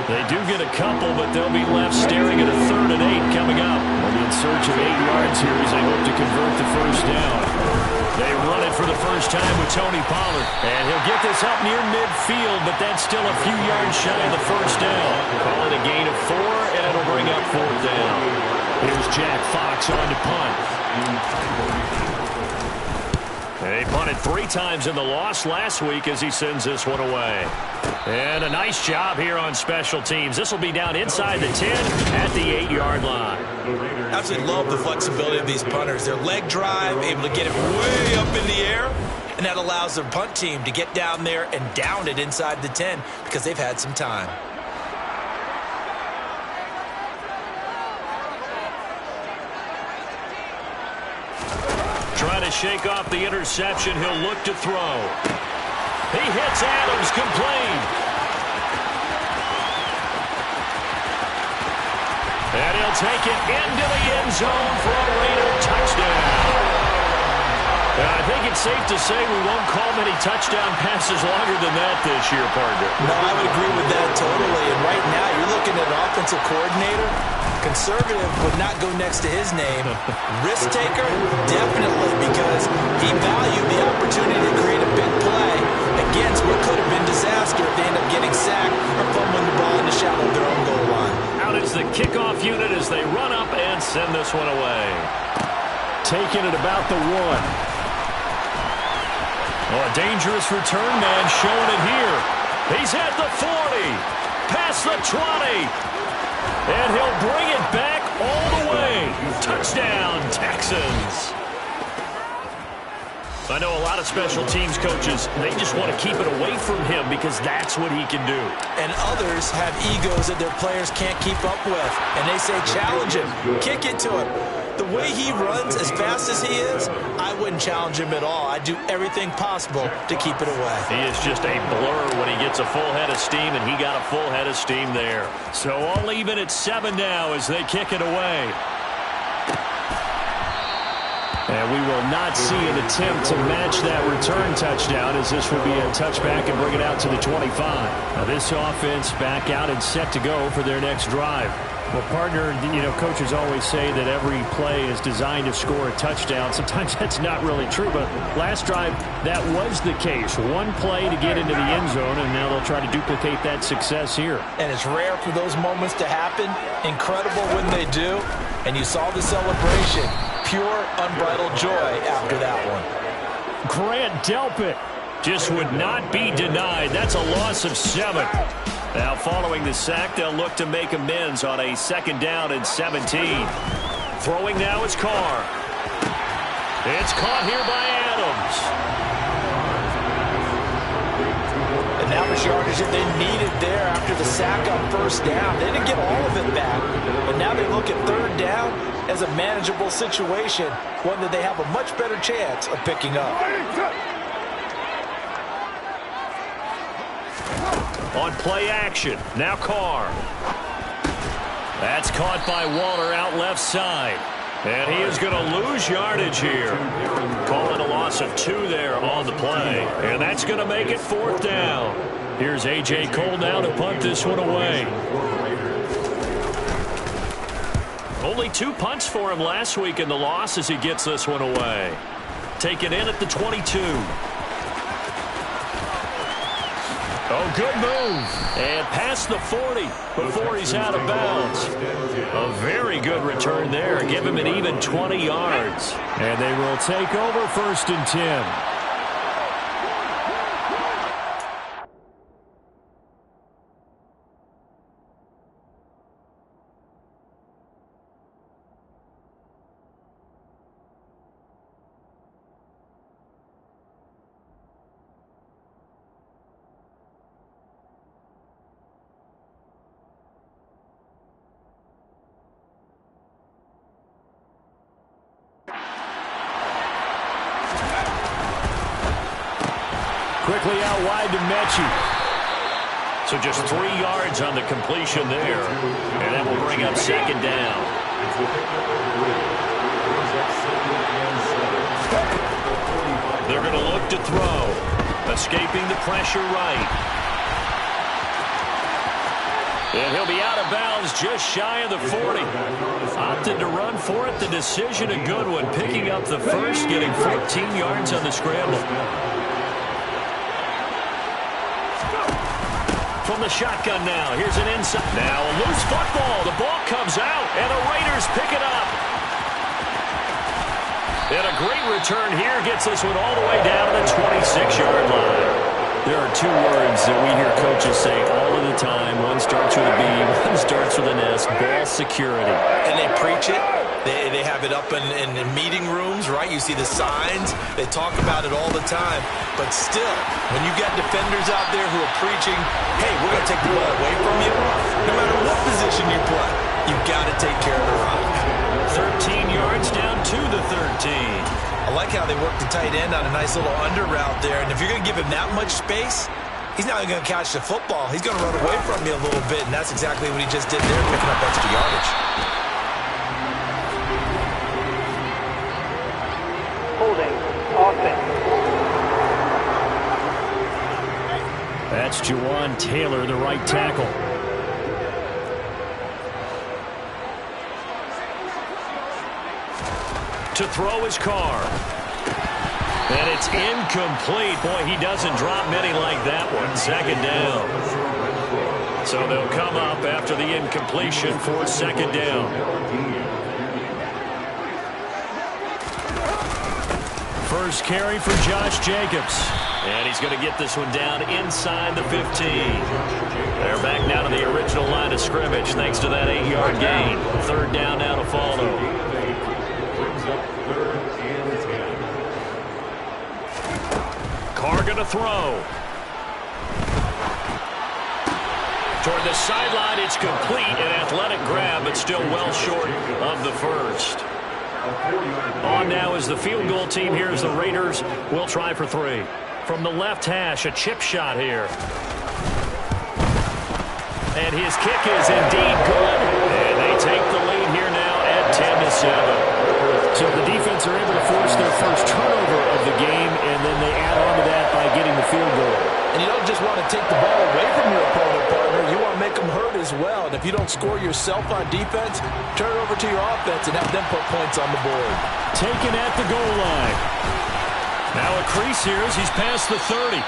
They do get a couple, but they'll be left staring at a 3rd and 8 coming up. They'll be in search of 8 yards here as they hope to convert the first down. They run it for the first time with Tony Pollard. And he'll get this up near midfield, but that's still a few yards shy of the first down. Call it a gain of 4, and it'll bring up 4th down. Here's Jack Fox on to punt. They punted 3 times in the loss last week as he sends this one away. And a nice job here on special teams. This will be down inside the 10 at the 8-yard line. Absolutely love the flexibility of these punters. Their leg drive, able to get it way up in the air, and that allows their punt team to get down there and down it inside the 10 because they've had some time. Trying to shake off the interception. He'll look to throw. He hits Adams, complete. And he'll take it into the end zone for a Raider touchdown. And I think it's safe to say we won't call many touchdown passes longer than that this year, partner. No, I would agree with that totally. And right now, you're looking at an offensive coordinator. Conservative would not go next to his name. Risk taker, definitely, because he valued the opportunity to create a big play against what could have been disaster if they end up getting sacked or fumbling the ball in the shadow of their own goal line. Out is the kickoff unit as they run up and send this one away. Taking it about the 1. Oh, a dangerous return man showing it here. He's at the 40, past the 20, and he'll bring it back all the way. Touchdown, Texans. I know a lot of special teams coaches, they just want to keep it away from him because that's what he can do. And others have egos that their players can't keep up with. And they say, challenge him, kick it to him. The way he runs as fast as he is, I wouldn't challenge him at all. I'd do everything possible to keep it away. He is just a blur when he gets a full head of steam, and he got a full head of steam there. So all even at 7 now as they kick it away. And we will not see an attempt to match that return touchdown, as this will be a touchback and bring it out to the 25. Now this offense back out and set to go for their next drive. Well, partner, coaches always say that every play is designed to score a touchdown. Sometimes that's not really true, but last drive, that was the case. One play to get into the end zone, and now they'll try to duplicate that success here. And it's rare for those moments to happen. Incredible when they do. And you saw the celebration. Pure, unbridled joy after that one. Grant Delpit just would not be denied. That's a loss of 7. Now, following the sack, they'll look to make amends on a 2nd down and 17. Throwing now is Carr. It's caught here by Adams. And that was yardage that they needed there after the sack on 1st down. They didn't get all of it back, but now they look at 3rd down as a manageable situation, one that they have a much better chance of picking up. On play action, now Carr. That's caught by Waller out left side. And he is going to lose yardage here. Calling a loss of 2 there on the play. And that's going to make it 4th down. Here's A.J. Cole now to punt this one away. Only 2 punts for him last week in the loss as he gets this one away. Taken in at the 22. Oh, good move. And past the 40 before he's out of bounds. A very good return there. Give him an even 20 yards. And they will take over 1st and 10. Quickly out wide to Mechie. So just 3 yards on the completion there. And that will bring up 2nd down. They're going to look to throw. Escaping the pressure right. And he'll be out of bounds just shy of the 40. Opted to run for it. The decision a good one. Picking up the first, getting 14 yards on the scramble. From the shotgun now. Here's an inside. Now a loose football. The ball comes out, and the Raiders pick it up. And a great return here gets this one all the way down to the 26-yard line. There are 2 words that we hear coaches say all of the time. One starts with a B, one starts with an S. Ball security. And they preach it. They have it up in meeting rooms, right? You see the signs. They talk about it all the time. But still, when you got defenders out there who are preaching, hey, we're going to take the ball away from you, no matter what position you play, you've got to take care of the rock. 13 yards down to the 13. I like how they work the tight end on a nice little under route there. And if you're going to give him that much space, he's not going to catch the football. He's going to run away from you a little bit, and that's exactly what he just did there, picking up extra yardage. Holding offense. That's Jawan Taylor, the right tackle. To throw his Carr. And it's incomplete. Boy, he doesn't drop many like that one. 2nd down. So they'll come up after the incompletion for 2nd down. First carry for Josh Jacobs. And he's going to get this one down inside the 15. They're back now to the original line of scrimmage thanks to that 8-yard gain. Third down now to follow. Carr going to throw. Toward the sideline, it's complete. An athletic grab, but still well short of the first. On now is the field goal team. Here's the Raiders. Will try for 3. From the left hash, a chip shot here. And his kick is indeed good. And they take the lead here now at 10-7. So the defense are able to force their first turnover of the game, and then they add on to that by getting the field goal. And you don't just want to take the ball away from your opponent, partner. You want to make them hurt as well. And if you don't score yourself on defense, turn it over to your offense and have them put points on the board. Taken at the goal line. Now a crease here as he's past the 30.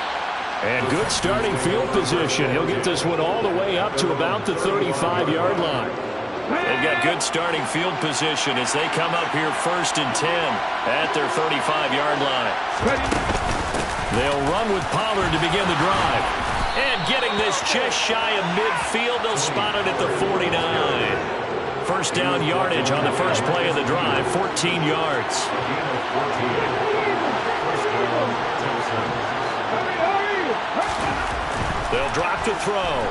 And good starting field position. He'll get this one all the way up to about the 35-yard line. They've got good starting field position as they come up here 1st and 10 at their 35-yard line. They'll run with Pollard to begin the drive. And getting this just shy of midfield, they'll spot it at the 49. First down yardage on the first play of the drive, 14 yards. They'll drop to throw.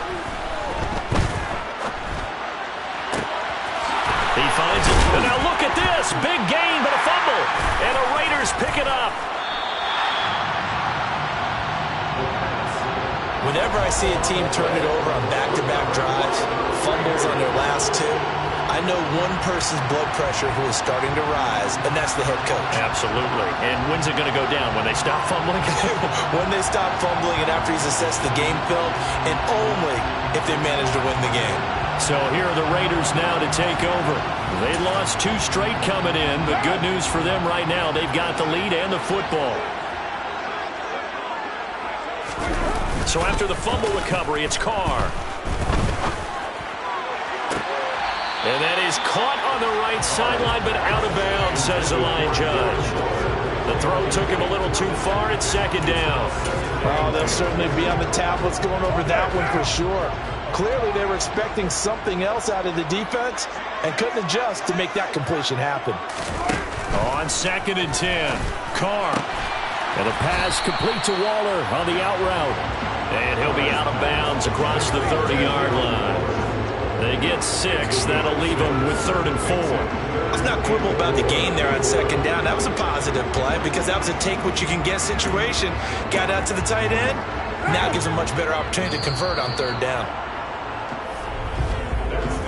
He finds it. And now look at this. Big gain, but a fumble. And the Raiders pick it up. Whenever I see a team turn it over on back-to-back drives, fumbles on their last 2, I know one person's blood pressure who is starting to rise, and that's the head coach. Absolutely. And when's it going to go down? When they stop fumbling? When they stop fumbling and after he's assessed the game film, and only if they manage to win the game. So here are the Raiders now to take over. They lost 2 straight coming in, but good news for them right now. They've got the lead and the football. So after the fumble recovery, it's Carr. And that is caught on the right sideline, but out of bounds, says the line judge. The throw took him a little too far. It's 2nd down. Oh, they'll certainly be on the tablets going over that one for sure. Clearly, they were expecting something else out of the defense and couldn't adjust to make that completion happen. On 2nd and 10, Carr. And a pass complete to Waller on the out route. And he'll be out of bounds across the 30-yard line. They get 6. That'll leave them with 3rd and 4. Let's not quibble about the gain there on 2nd down. That was a positive play because that was a take-what-you-can-get situation. Got out to the tight end. Now gives them much better opportunity to convert on 3rd down.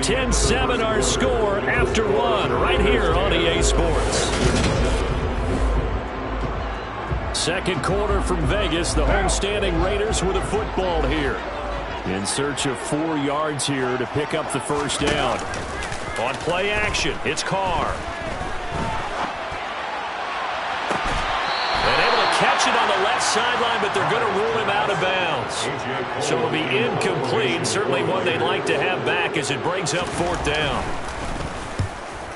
10-7 our score after 1 right here on EA Sports. Second quarter from Vegas. The homestanding Raiders with a football here. In search of 4 yards here to pick up the first down. On play action, it's Carr. And able to catch it on the left sideline, but they're going to rule him out of bounds. So it'll be incomplete. Certainly one they'd like to have back as it brings up 4th down.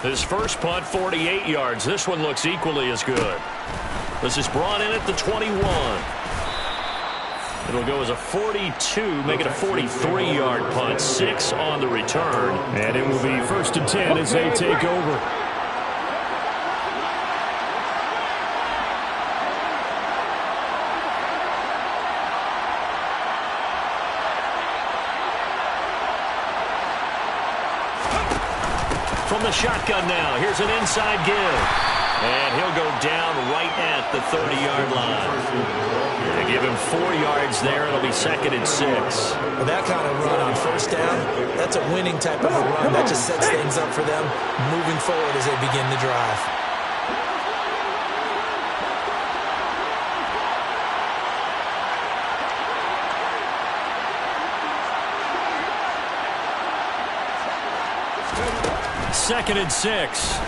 His first punt, 48 yards. This one looks equally as good. This is brought in at the 21. It'll go as a 42, make it a 43-yard punt. 6 on the return. And it will be 1st and 10 as they take over. From the shotgun now, here's an inside give. And he'll go down right at the 30-yard line. They give him 4 yards there. It'll be 2nd and 6. Well, that kind of run on 1st down, that's a winning type of a run. That just sets things up for them moving forward as they begin the drive. Second and 6.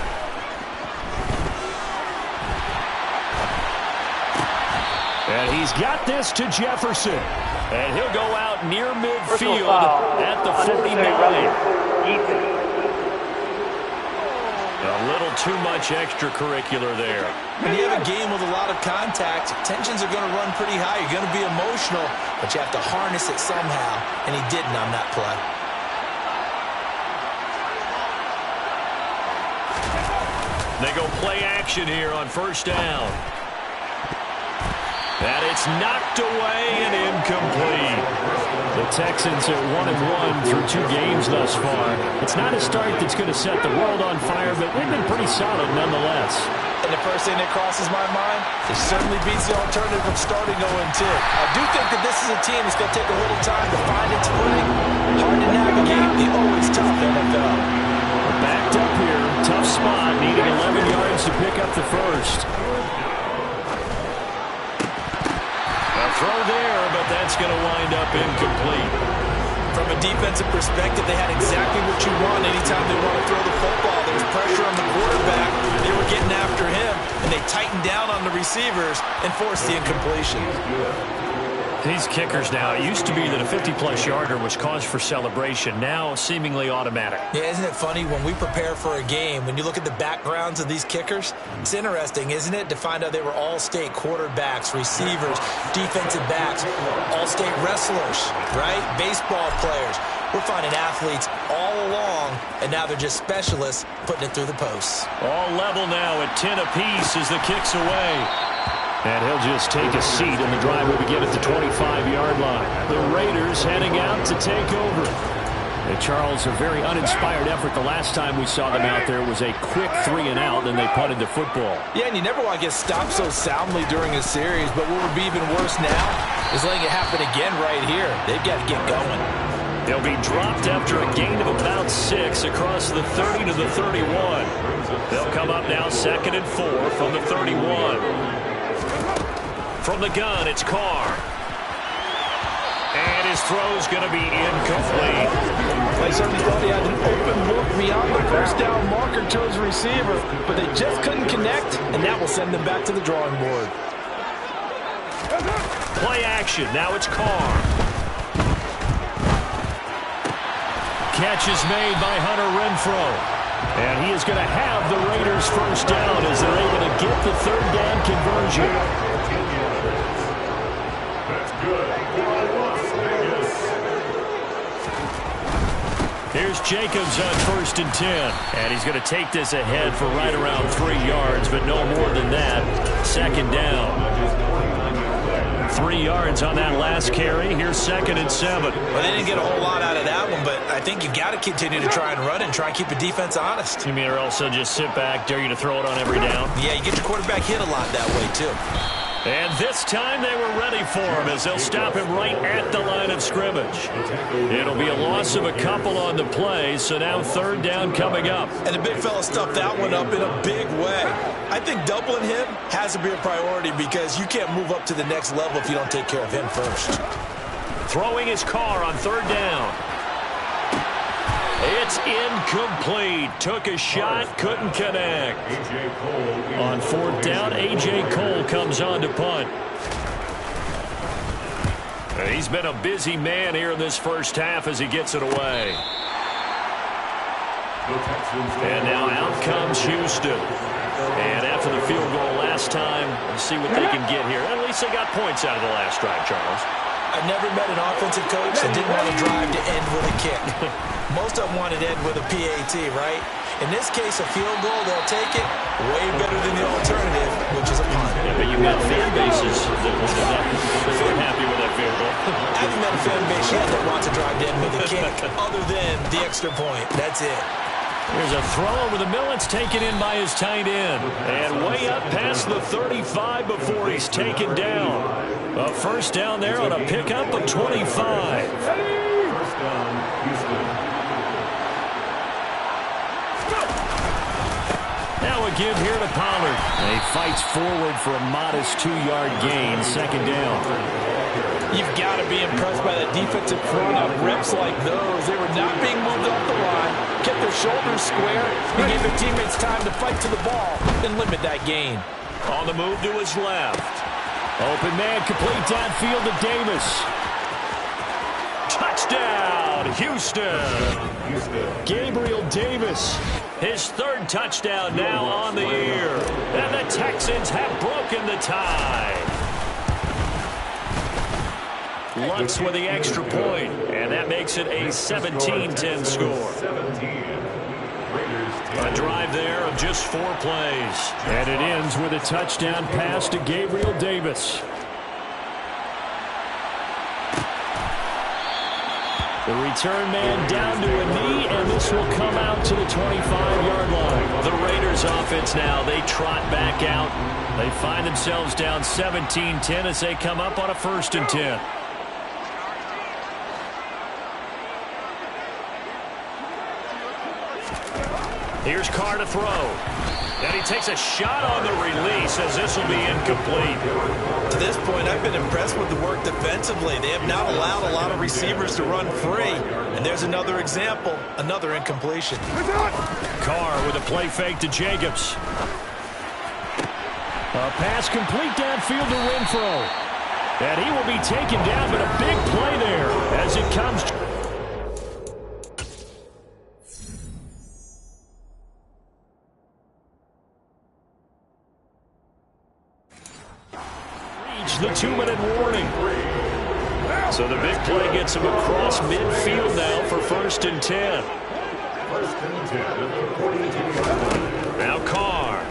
And he's got this to Jefferson. And he'll go out near midfield at the 49. A little too much extracurricular there. When you have a game with a lot of contact, tensions are going to run pretty high. You're going to be emotional, but you have to harness it somehow, and he didn't on that play. They go play action here on first down. And it's knocked away and incomplete. The Texans are 1-1 through 2 games thus far. It's not a start that's going to set the world on fire, but they've been pretty solid nonetheless. And the first thing that crosses my mind, it certainly beats the alternative of starting 0-2. I do think that this is a team that's going to take a little time to find its footing. Hard to navigate the always tough NFL. Backed up here, tough spot, needing 11 yards to pick up the first. Throw there, but that's going to wind up incomplete. From a defensive perspective, they had exactly what you want anytime they want to throw the football. There's pressure on the quarterback. They were getting after him, and they tightened down on the receivers and forced the incompletion. These kickers now, it used to be that a 50-plus yarder was cause for celebration. Now, seemingly automatic. Yeah, isn't it funny when we prepare for a game, when you look at the backgrounds of these kickers, it's interesting, isn't it, to find out they were all-state quarterbacks, receivers, defensive backs, all-state wrestlers, right? Baseball players. We're finding athletes all along, and now they're just specialists putting it through the posts. All level now at 10 apiece as the kick's away. And he'll just take a seat, and the drive will begin at the 25-yard line. The Raiders heading out to take over. And Charles, a very uninspired effort. The last time we saw them out there was a quick 3-and-out, and they punted the football. Yeah, and you never want to get stopped so soundly during a series, but what would be even worse now is letting it happen again right here. They've got to get going. They'll be dropped after a gain of about 6 across the 30 to the 31. They'll come up now 2nd and 4 from the 31. From the gun, it's Carr. And his throw's going to be incomplete. I certainly thought he had an open look beyond the first down marker to his receiver, but they just couldn't connect, and that will send them back to the drawing board. Play action. Now it's Carr. Catch is made by Hunter Renfrow. And he is going to have the Raiders first down as they're able to get the 3rd down conversion. Here's Jacobs on 1st and 10. And he's going to take this ahead for right around 3 yards, but no more than that. 2nd down. 3 yards on that last carry. Here's 2nd and 7. Well, they didn't get a whole lot out of that one, but I think you've got to continue to try and run and try and keep the defense honest. You mean or also just sit back, dare you to throw it on every down? Yeah, you get your quarterback hit a lot that way, too. And this time they were ready for him as they'll stop him right at the line of scrimmage. It'll be a loss of a couple on the play, so now 3rd down coming up. And the big fella stuffed that one up in a big way. I think doubling him has to be a priority because you can't move up to the next level if you don't take care of him first. Throwing his Carr on 3rd down. It's incomplete. Took a shot, couldn't connect. On 4th down, A.J. Cole comes on to punt. He's been a busy man here in this first half as he gets it away. And now out comes Houston. And after the field goal last time, let's see what they can get here. At least they got points out of the last drive, Charles. I've never met an offensive coach that didn't want to drive to end with a kick. Most of them want to end with a PAT, right? In this case, a field goal, they'll take it way better than the alternative, which is a punt. Yeah, but you've got fan bases that are happy with that field goal. I haven't met a fan base yet that wants to drive to end with a kick other than the extra point. That's it. There's a throw over the middle. It's taken in by his tight end. And way up past the 35 before he's taken down. A first down there on a pickup of 25. First down, Houston. Now a give here to Pollard. He fights forward for a modest 2-yard gain. 2nd down. You've got to be impressed by that defensive front on reps like those. They were not being moved off the line, kept their shoulders square, and gave their teammates time to fight to the ball and limit that gain. On the move to his left. Open man, complete downfield to Davis. Touchdown, Houston. Gabriel Davis His third touchdown now on the year. And the Texans have broken the tie. Lutz with the extra point, and that makes it a 17-10 score. A drive there of just 4 plays. And it ends with a touchdown pass to Gabriel Davis. The return man down to a knee, and this will come out to the 25-yard line. The Raiders offense now, they trot back out. They find themselves down 17-10 as they come up on a 1st and 10. Here's Carr to throw. And he takes a shot on the release as this will be incomplete. To this point, I've been impressed with the work defensively. They have not allowed a lot of receivers to run free. And there's another example, another incompletion. Carr with a play fake to Jacobs. A pass complete downfield to Renfro. And he will be taken down, but a big play there as it comes. The 2-minute warning. So the big play gets him across midfield now for 1st and 10. Now Carr.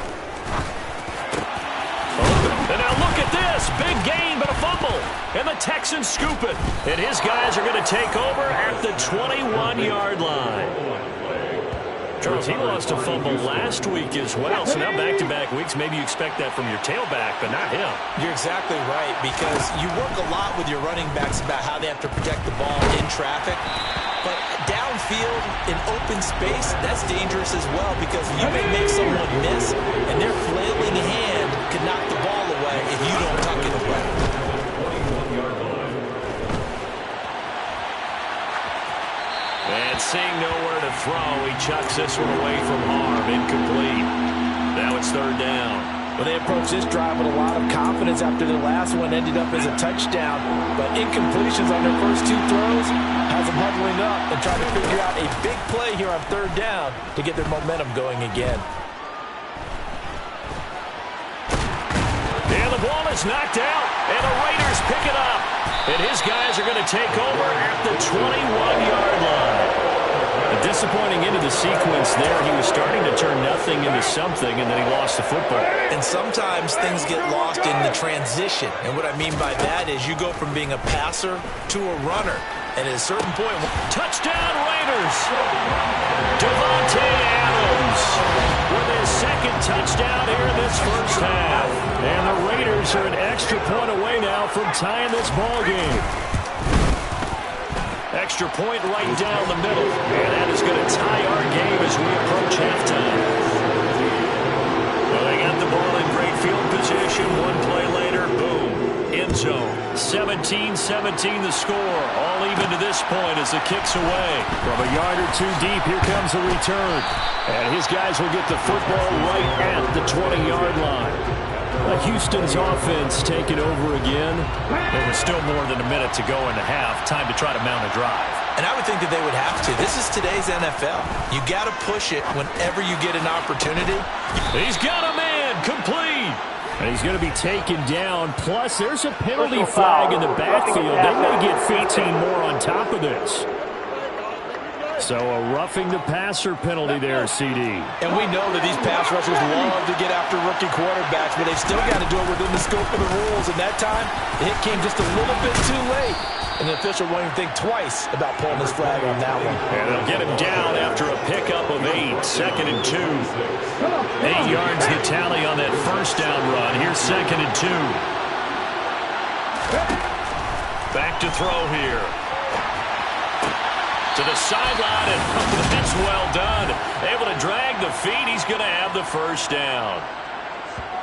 And now look at this. Big gain, but a fumble. And the Texans scoop it. And his guys are going to take over at the 21-yard line. Charles, he lost a fumble last week as well, so now back-to-back weeks, maybe you expect that from your tailback, but not him. You're exactly right, because you work a lot with your running backs about how they have to protect the ball in traffic, but downfield in open space, that's dangerous as well, because you may make someone miss, and their flailing hand could knock the ball away if you don't tuck it away. And seeing nowhere to throw, he chucks this one away from harm. Incomplete. Now it's 3rd down. Well, they approached this drive with a lot of confidence after their last one ended up as a touchdown. But incompletions on their first 2 throws has them huddling up and trying to figure out a big play here on 3rd down to get their momentum going again. And the ball is knocked out, and the Raiders pick it up. And his guys are going to take over at the 21-yard line. A disappointing end of the sequence there. He was starting to turn nothing into something, and then he lost the football. And sometimes things get lost in the transition. And what I mean by that is you go from being a passer to a runner. And at a certain point, touchdown Raiders! Devontae Adams with his 2nd touchdown here in this first half. And the Raiders are an extra point away now from tying this ball game. Extra point right down the middle. And that is going to tie our game as we approach halftime. Well, they got the ball in great field position. 1 play later, boom, end zone. 17-17 the score. All even to this point as the kick's away. From a yard or 2 deep, here comes the return. And his guys will get the football right at the 20-yard line. Houston's offense taking over again. There was still more than a minute to go in the half. Time to try to mount a drive. And I would think that they would have to. This is today's NFL. You got to push it whenever you get an opportunity. He's got a man complete. And he's going to be taken down. Plus, there's a penalty flag in the backfield. They may get 15 more on top of this. So a roughing the passer penalty there, CD. And we know that these pass rushers love to get after rookie quarterbacks, but they've still got to do it within the scope of the rules. And that time, the hit came just a little bit too late. And the official won't even think twice about pulling his flag on that one. And they'll get him down after a pickup of 8. 2nd and 2. 8 yards the tally on that first down run. Here's 2nd and 2. Back to throw here. To the sideline, and that's well done. Able to drag the feet. He's going to have the first down.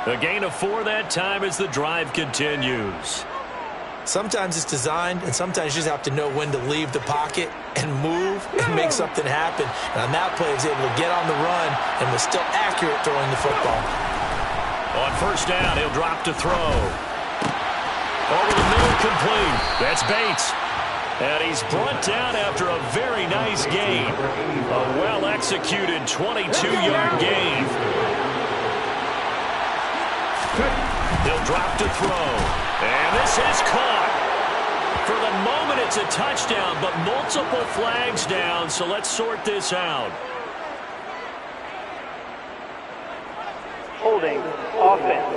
A gain of 4 that time as the drive continues. Sometimes it's designed, and sometimes you just have to know when to leave the pocket and move and make something happen. And on that play, he was able to get on the run and was still accurate throwing the football. On first down, he'll drop to throw. Over the middle, complete. That's Bates. And he's brought down after a very nice gain. A well executed 22-yard gain. He'll drop to throw. And this is caught. For the moment, it's a touchdown, but multiple flags down, so let's sort this out. Holding offense.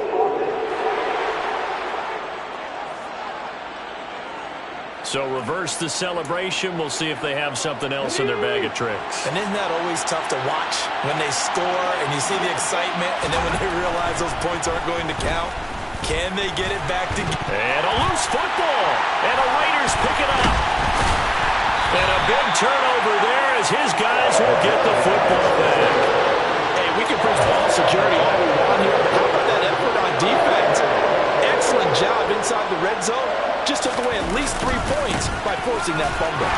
So reverse the celebration. We'll see if they have something else in their bag of tricks. And isn't that always tough to watch when they score and you see the excitement, and then when they realize those points aren't going to count? Can they get it back together? And a loose football. And the Raiders pick it up. And a big turnover there as his guys will get the football back. Hey, we can preach ball security all we want here, but how about that effort on defense? Excellent job inside the red zone. Just took away at least 3 points by forcing that fumble.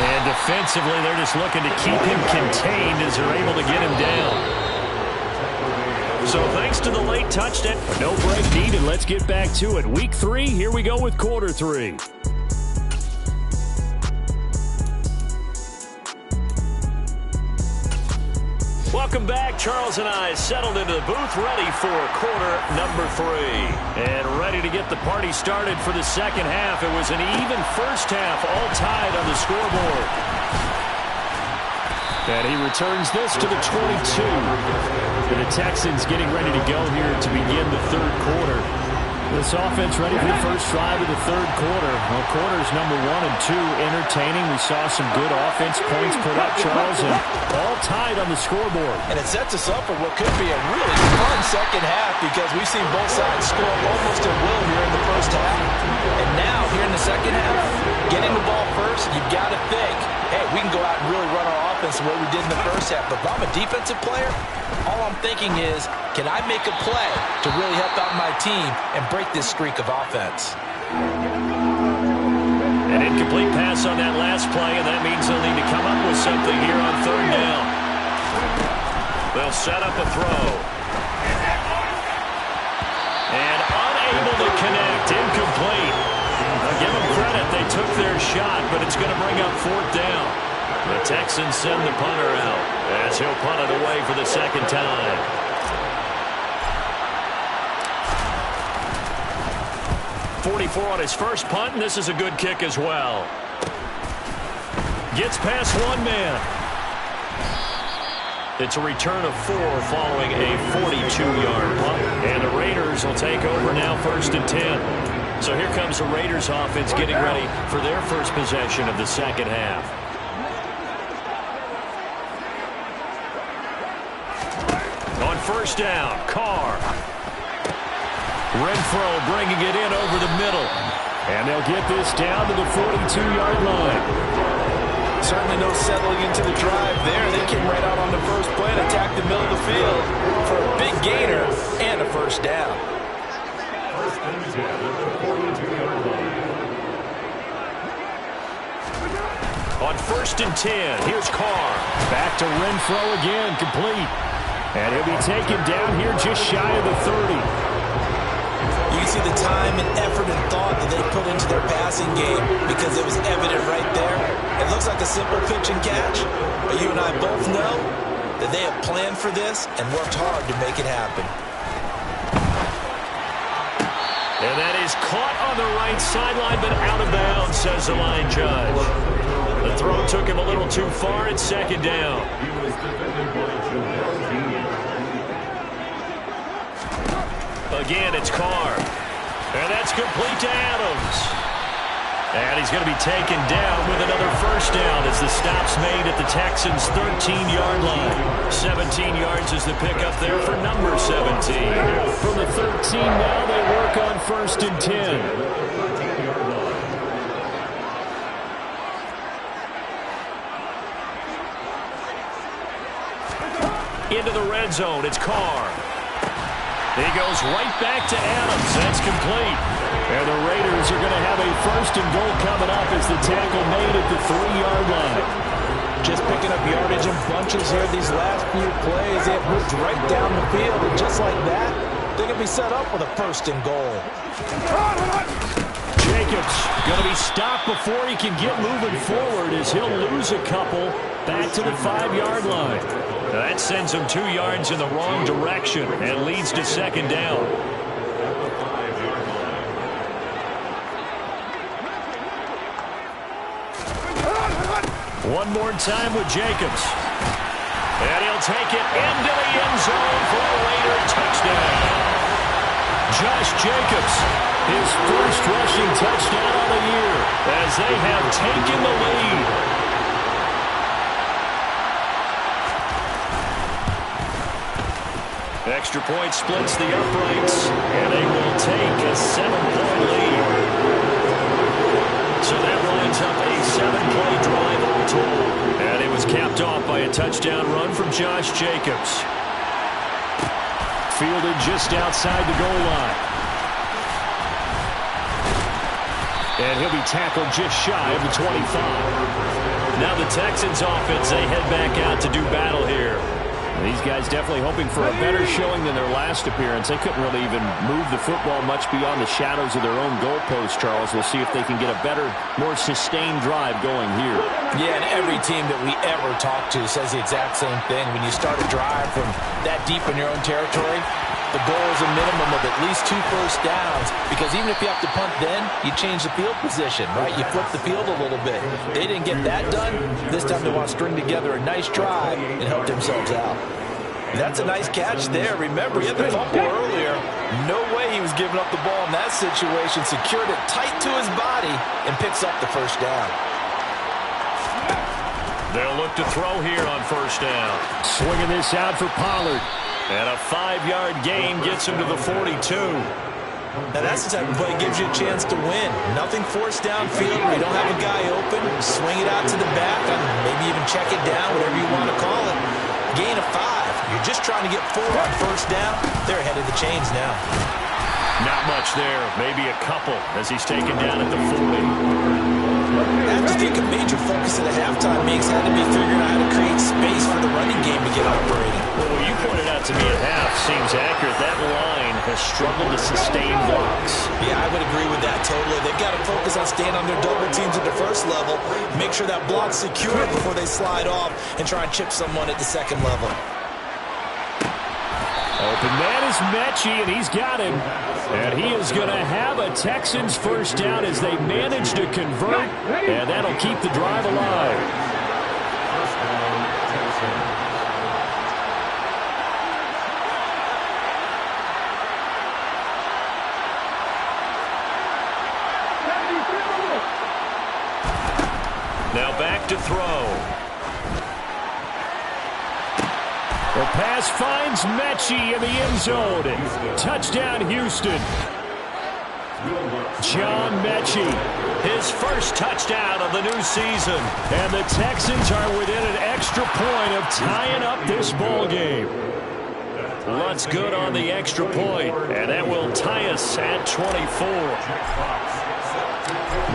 And defensively, they're just looking to keep him contained as they're able to get him down. So thanks to the late touchdown. No break needed. Let's get back to it. Week 3, here we go with quarter 3. Welcome back. Charles and I settled into the booth, ready for quarter number 3. And ready to get the party started for the second half. It was an even first half, all tied on the scoreboard. And he returns this to the 22. The Texans getting ready to go here to begin the third quarter. This offense ready for the first drive of the third quarter. Well, quarters number 1 and 2 entertaining. We saw some good offense points put up, Charles, and all tied on the scoreboard. And it sets us up for what could be a really fun second half because we've seen both sides score almost at will here in the first half. And now, here in the second half, getting the ball first, you've got to think, hey, we can go out and really run our offense the way we did in the first half. But if I'm a defensive player, all I'm thinking is, can I make a play to really help out my team and break this streak of offense? An incomplete pass on that last play, and that means they'll need to come up with something here on third down. They'll set up a throw. And unable to connect, incomplete. Now give them credit, they took their shot, but it's going to bring up fourth down. The Texans send the punter out as he'll punt it away for the second time. .44 on his first punt, and this is a good kick as well. Gets past one man. It's a return of 4 following a 42-yard punt. And the Raiders will take over now, 1st and 10. So here comes the Raiders offense getting ready for their first possession of the second half. On first down, Carr. Renfro bringing it in over the middle. And they'll get this down to the 42-yard line. Certainly no settling into the drive there. They came right out on the first play and attacked the middle of the field for a big gainer and a first down. On 1st and 10, here's Carr. Back to Renfro again, complete. And he'll be taken down here just shy of the 30. You can see the time and effort and thought that they put into their passing game because it was evident right there. It looks like a simple pitch and catch, but you and I both know that they have planned for this and worked hard to make it happen. And that is caught on the right sideline, but out of bounds, says the line judge. The throw took him a little too far. It's second down. Again, it's Carr. And that's complete to Adams. And he's going to be taken down with another first down as the stop's made at the Texans' 13-yard line. 17 yards is the pickup there for number 17. From the 13 now, they work on 1st and 10. Into the red zone, it's Carr. He goes right back to Adams. That's complete. And the Raiders are going to have a 1st and goal coming up as the tackle made at the 3-yard line. Just picking up yardage in bunches here these last few plays. They have moved right down the field, and just like that, they're going to be set up with a 1st and goal. Jacobs going to be stopped before he can get moving forward as he'll lose a couple back to the 5-yard line. That sends him 2 yards in the wrong direction and leads to second down. One more time with Jacobs. And he'll take it into the end zone for a Raider touchdown. Josh Jacobs, his first rushing touchdown of the year as they have taken the lead. Extra point splits the uprights, and they will take a 7-point lead. So that lines up a 7-play drive all told. And it was capped off by a touchdown run from Josh Jacobs. Fielded just outside the goal line. And he'll be tackled just shy of the 25. Now the Texans offense, they head back out to do battle here. These guys definitely hoping for a better showing than their last appearance. They couldn't really even move the football much beyond the shadows of their own goalpost, Charles. We'll see if they can get a better, more sustained drive going here. Yeah, and every team that we ever talk to says the exact same thing. When you start a drive from that deep in your own territory, the goal is a minimum of at least 2 first downs, because even if you have to punt then, you change the field position, right? You flip the field a little bit. They didn't get that done. This time they want to string together a nice drive and help themselves out. That's a nice catch there. Remember, he had the fumble earlier. No way he was giving up the ball in that situation. Secured it tight to his body and picks up the first down. They'll look to throw here on first down. Swinging this out for Pollard. And a 5-yard gain gets him to the 42. Now that's the type of play that gives you a chance to win. Nothing forced downfield where you don't have a guy open. Swing it out to the back, and maybe even check it down, whatever you want to call it. Gain of 5. You're just trying to get 4 on first down. They're ahead of the chains now. Not much there. Maybe a couple as he's taken down at the 40. I have to think a major focus at the halftime makes had to be figuring out how to create space for the running game to get operating. Well, what you pointed out to me at half seems accurate. That line has struggled to sustain blocks. Yeah, I would agree with that totally. They've got to focus on staying on their double teams at the first level, make sure that block's secure before they slide off and try and chip someone at the second level. Open man is Mechie, and he's got him. And he is going to have a Texans first down as they manage to convert, and that'll keep the drive alive. Now back to throw. The pass finds Mechie in the end zone. Touchdown, Houston. John Mechie, his first touchdown of the new season. And the Texans are within an extra point of tying up this ball game. Lutz good on the extra point, and that will tie us at 24.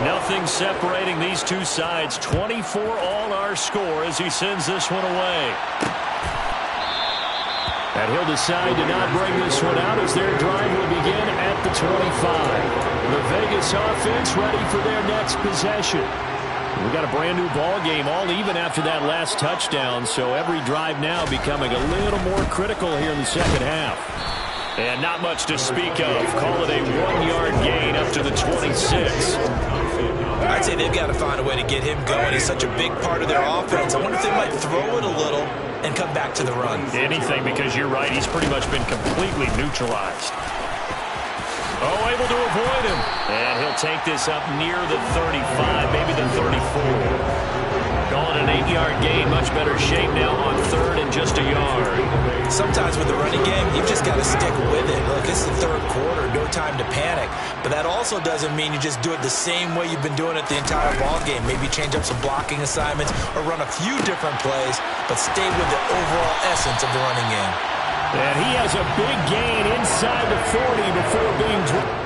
Nothing separating these two sides. 24 all our score as he sends this one away. And he'll decide to not bring this one out as their drive will begin at the 25. The Vegas offense ready for their next possession. We got a brand new ball game, all even after that last touchdown, so every drive now becoming a little more critical here in the second half. And not much to speak of. Call it a 1-yard gain up to the 26. I'd say they've got to find a way to get him going. He's such a big part of their offense. I wonder if they might throw it a little and come back to the run. Anything, because you're right. He's pretty much been completely neutralized. Oh, able to avoid him. And he'll take this up near the 35, maybe the 34. Calling an 8-yard gain, much better shape now on third and just a yard. Sometimes with the running game, you've just got to stick with it. Look, it's the third quarter, no time to panic. But that also doesn't mean you just do it the same way you've been doing it the entire ball game. Maybe change up some blocking assignments or run a few different plays, but stay with the overall essence of the running game. And he has a big gain inside the 40 before being dropped.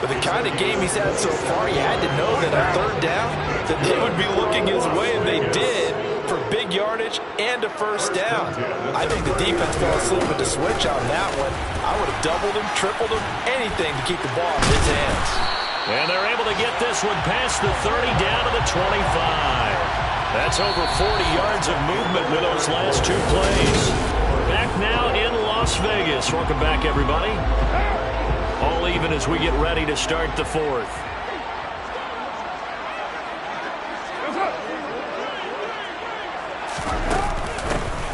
But the kind of game he's had so far, you had to know that on third down, that they would be looking his way, and they did, for big yardage and a first down. I think the defense fell asleep with the switch on that one. I would have doubled him, tripled him, anything to keep the ball in his hands. And they're able to get this one past the 30 down to the 25. That's over 40 yards of movement with those last two plays. Back now in Las Vegas. Welcome back, everybody. All even as we get ready to start the fourth.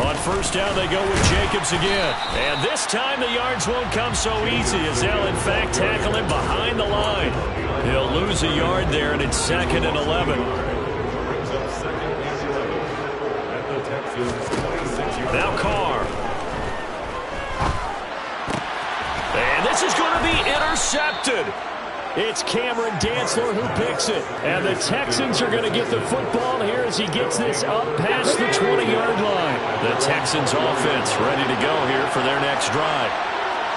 On first down, they go with Jacobs again. And this time the yards won't come so easy as they'll, in fact, tackle him behind the line. He'll lose a yard there, and it's 2nd and 11. Now Carr. And this is going to be intercepted. It's Cameron Dantzler who picks it. And the Texans are going to get the football here as he gets this up past the 20-yard line. The Texans offense ready to go here for their next drive.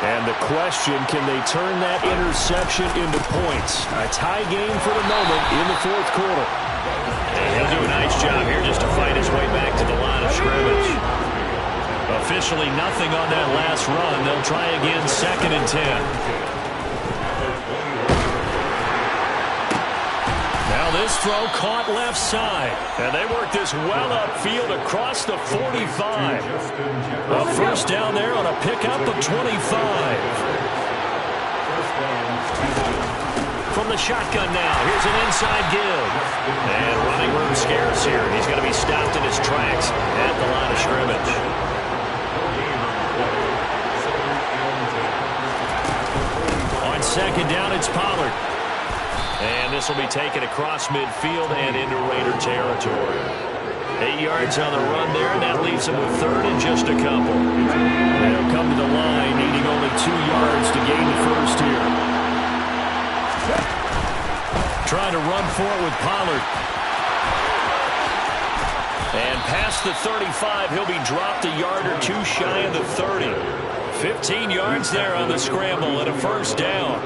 And the question, can they turn that interception into points? A tie game for the moment in the fourth quarter. And he'll do a nice job here just to fight his way back to the line of scrimmage. Officially nothing on that last run. They'll try again 2nd and 10. Now this throw caught left side. And they work this well upfield across the 45. A first down there on a pickup of 25. From the shotgun now, here's an inside give. And running room scarce here. He's going to be stopped in his tracks at the line of scrimmage. On second down, it's Pollard. And this will be taken across midfield and into Raider territory. 8 yards on the run there, and that leaves them with 3rd and just a couple. They'll come to the line, needing only 2 yards to gain the first here. Trying to run for it with Pollard. And past the 35, he'll be dropped a yard or two shy of the 30. 15 yards there on the scramble and a first down.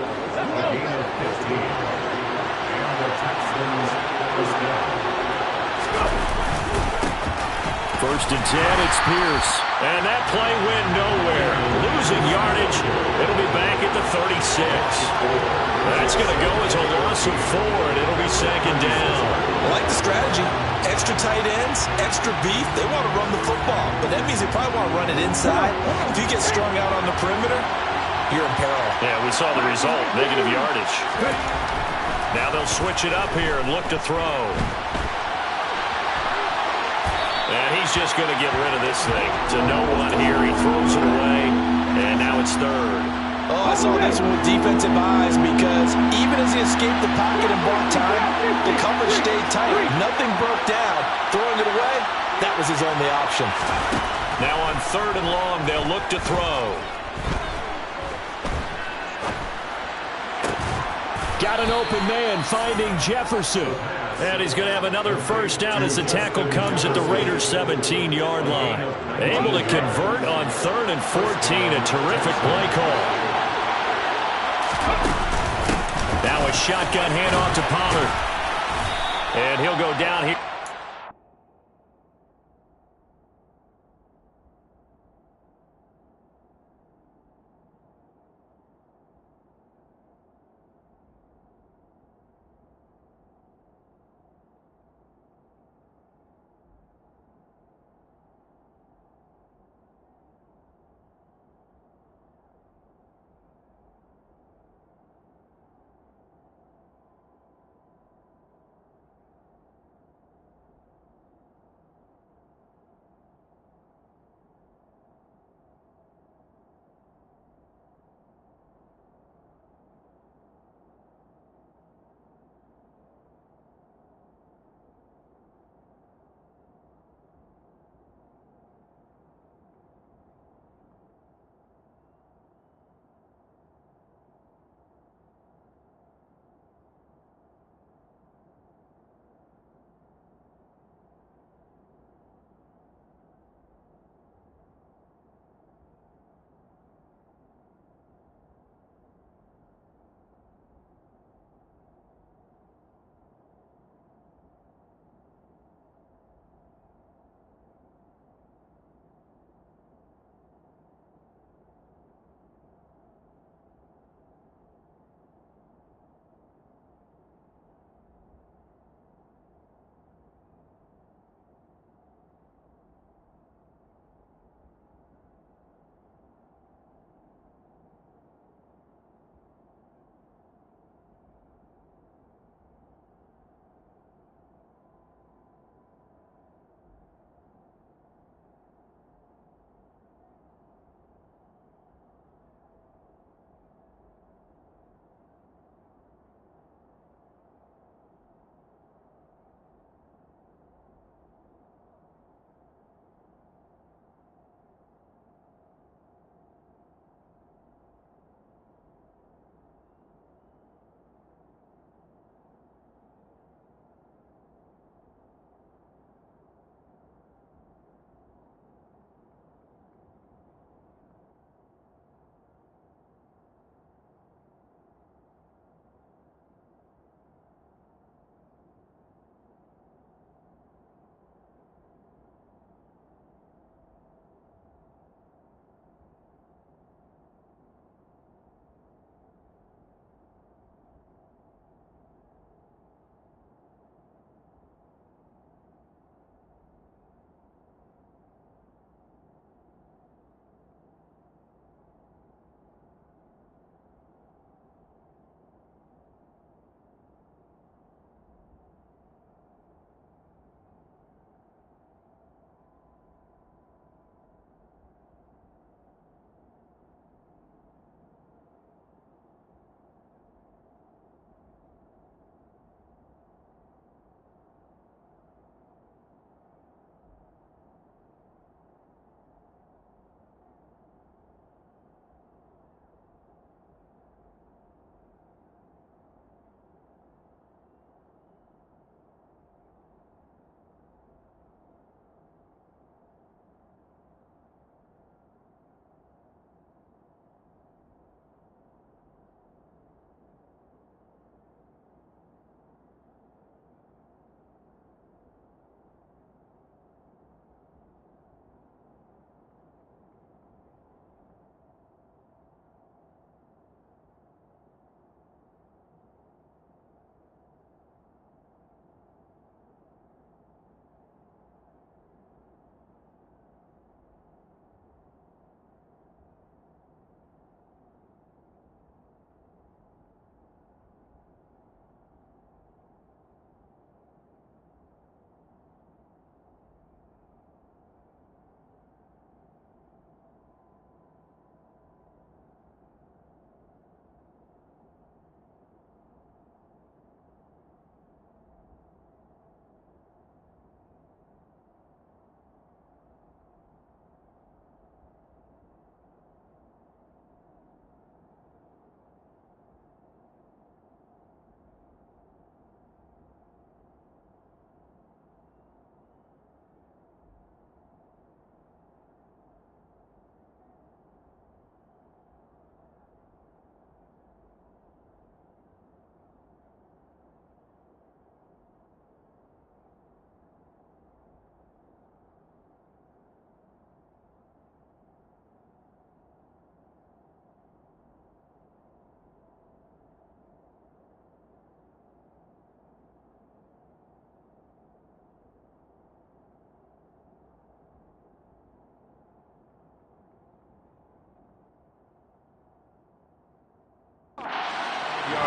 First and 10, it's Pierce. And that play went nowhere. Losing yardage. It'll be back at the 36. That's going to go as a loss of 4, and it'll be 2nd down. I like the strategy. Extra tight ends, extra beef. They want to run the football, but that means they probably want to run it inside. If you get strung out on the perimeter, you're in peril. Yeah, we saw the result, negative yardage. Now they'll switch it up here and look to throw. And he's just going to get rid of this thing. To no one here. He throws it away, and now it's 3rd. Oh, I saw this one with defensive eyes because even as he escaped the pocket and bought time, the coverage stayed tight. Nothing broke down. Throwing it away, that was his only option. Now on 3rd and long, they'll look to throw. Got an open man finding Jefferson. And he's going to have another first down as the tackle comes at the Raiders' 17-yard line. Able to convert on 3rd and 14. A terrific play call. Now a shotgun handoff to Pollard. And he'll go down here.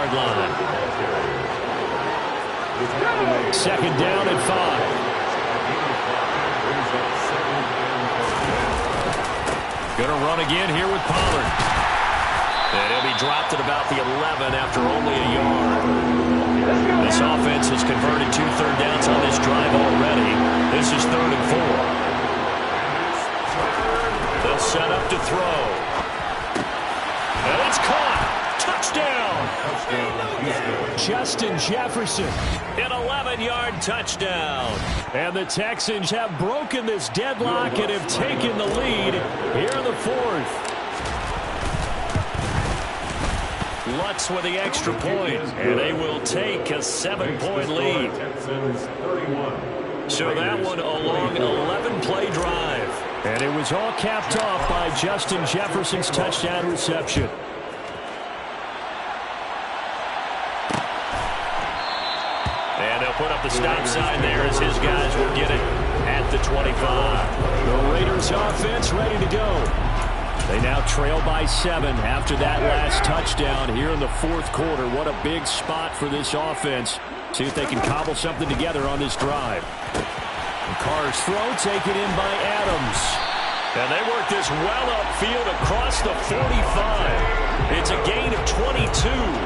17-yard line. Second down and 5. Going to run again here with Pollard. And he'll be dropped at about the 11 after only a yard. This offense has converted 2 third downs on this drive already. This is 3rd and 4. They'll set up to throw. And it's caught. Touchdown. Justin Jefferson. An 11-yard touchdown. And the Texans have broken this deadlock and have taken the lead here in the 4th. Lutz with the extra point, and they will take a 7-point lead. So that one a long 11-play drive. And it was all capped off by Justin Jefferson's touchdown reception. And they'll put up the stop sign there as his guys will get it at the 25. The Raiders offense ready to go. They now trail by 7 after that last touchdown here in the 4th quarter. What a big spot for this offense. See if they can cobble something together on this drive. And Carr's throw taken in by Adams. And they work this well upfield across the 45. It's a gain of 22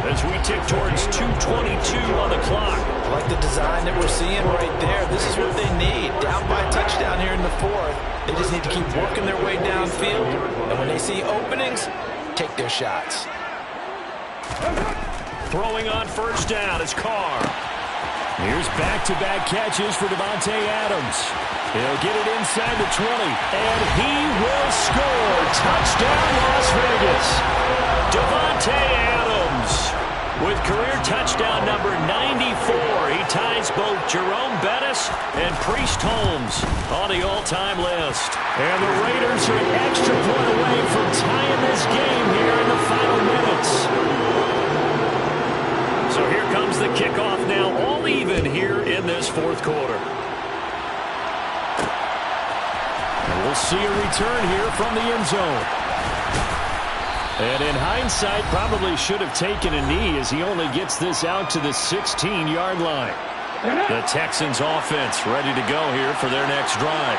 as we tick towards 2:22 on the clock. I like the design that we're seeing right there. This is what they need. Down by a touchdown here in the 4th. They just need to keep working their way downfield. And when they see openings, take their shots. Throwing on first down is Carr. Here's back-to-back catches for Davante Adams. He'll get it inside the 20, and he will score. Touchdown, Las Vegas. Davante Adams with career touchdown number 94. He ties both Jerome Bettis and Priest Holmes on the all-time list. And the Raiders are an extra point away from tying this game here in the final minutes. So here comes the kickoff now, all even here in this 4th quarter. And we'll see a return here from the end zone. And in hindsight, probably should have taken a knee as he only gets this out to the 16-yard line. The Texans offense ready to go here for their next drive.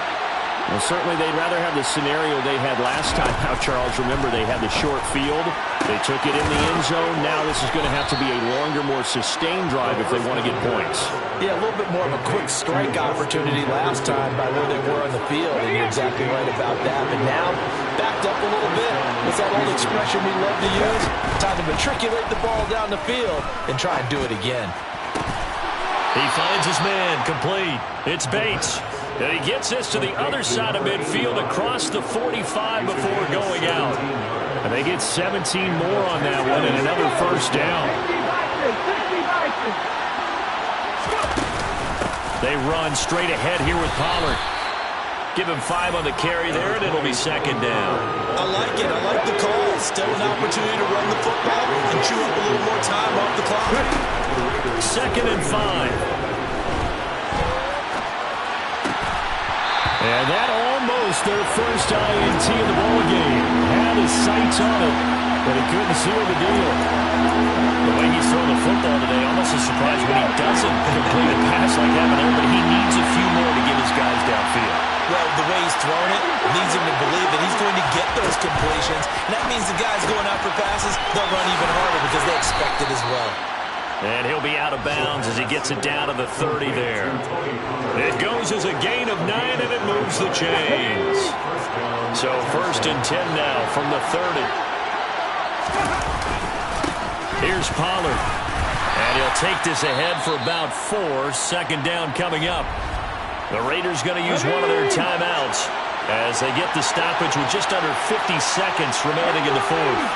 Well, certainly they'd rather have the scenario they had last time out, Charles. Remember, they had the short field. They took it in the end zone. Now this is going to have to be a longer, more sustained drive if they want to get points. Yeah, a little bit more of a quick strike opportunity last time by where they were on the field, and you're exactly right about that. But now, backed up a little bit. What's that old expression we love to use? Time to matriculate the ball down the field and try and do it again. He finds his man, complete. It's Bates. And he gets this to the other side of midfield across the 45 before going out. And they get 17 more on that one and another first down. They run straight ahead here with Pollard. Give him 5 on the carry there, and it'll be second down. I like it. I like the call. Still an opportunity to run the football and chew up a little more time off the clock. Second and 5. And that almost their first INT in the ballgame. Had his sights on it, but he couldn't seal the deal. The way he's thrown the football today, almost a surprise when he doesn't complete a pass like that, but he needs a few more to get his guys downfield. Well, the way he's thrown it leads him to believe that he's going to get those completions. And that means the guys going out for passes, they'll run even harder because they expect it as well. And he'll be out of bounds as he gets it down to the 30 there. It goes as a gain of 9, and it moves the chains. So first and 10 now from the 30. Here's Pollard. And he'll take this ahead for about 4. Second down coming up. The Raiders going to use one of their timeouts as they get the stoppage with just under 50 seconds remaining in the 4th.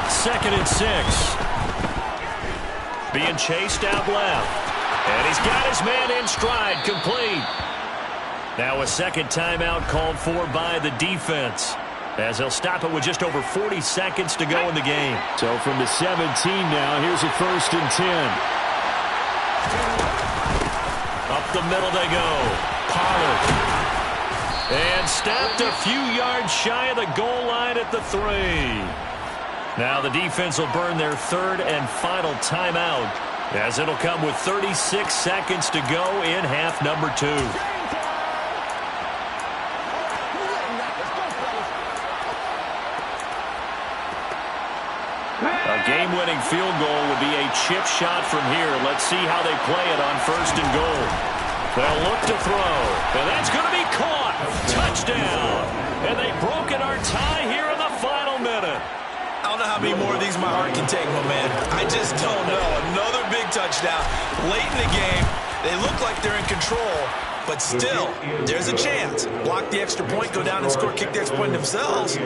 Second and 6. Being chased out left. And he's got his man in stride, complete. Now a second timeout called for by the defense, as they'll stop it with just over 40 seconds to go in the game. So from the 17 now, here's a first and 10. Up the middle they go. Pollard. And stopped a few yards shy of the goal line at the 3. Now the defense will burn their third and final timeout, as it'll come with 36 seconds to go in half number 2. A game-winning field goal would be a chip shot from here. Let's see how they play it on 1st and goal. They'll look to throw, and that's going to be caught. Touchdown. And they've broken our tie here in the final minute. I don't know how many more of these my heart can take, my man. I just don't know. Another big touchdown late in the game. They look like they're in control, but still, there's a chance. Block the extra point, go down and score, kick the extra point themselves.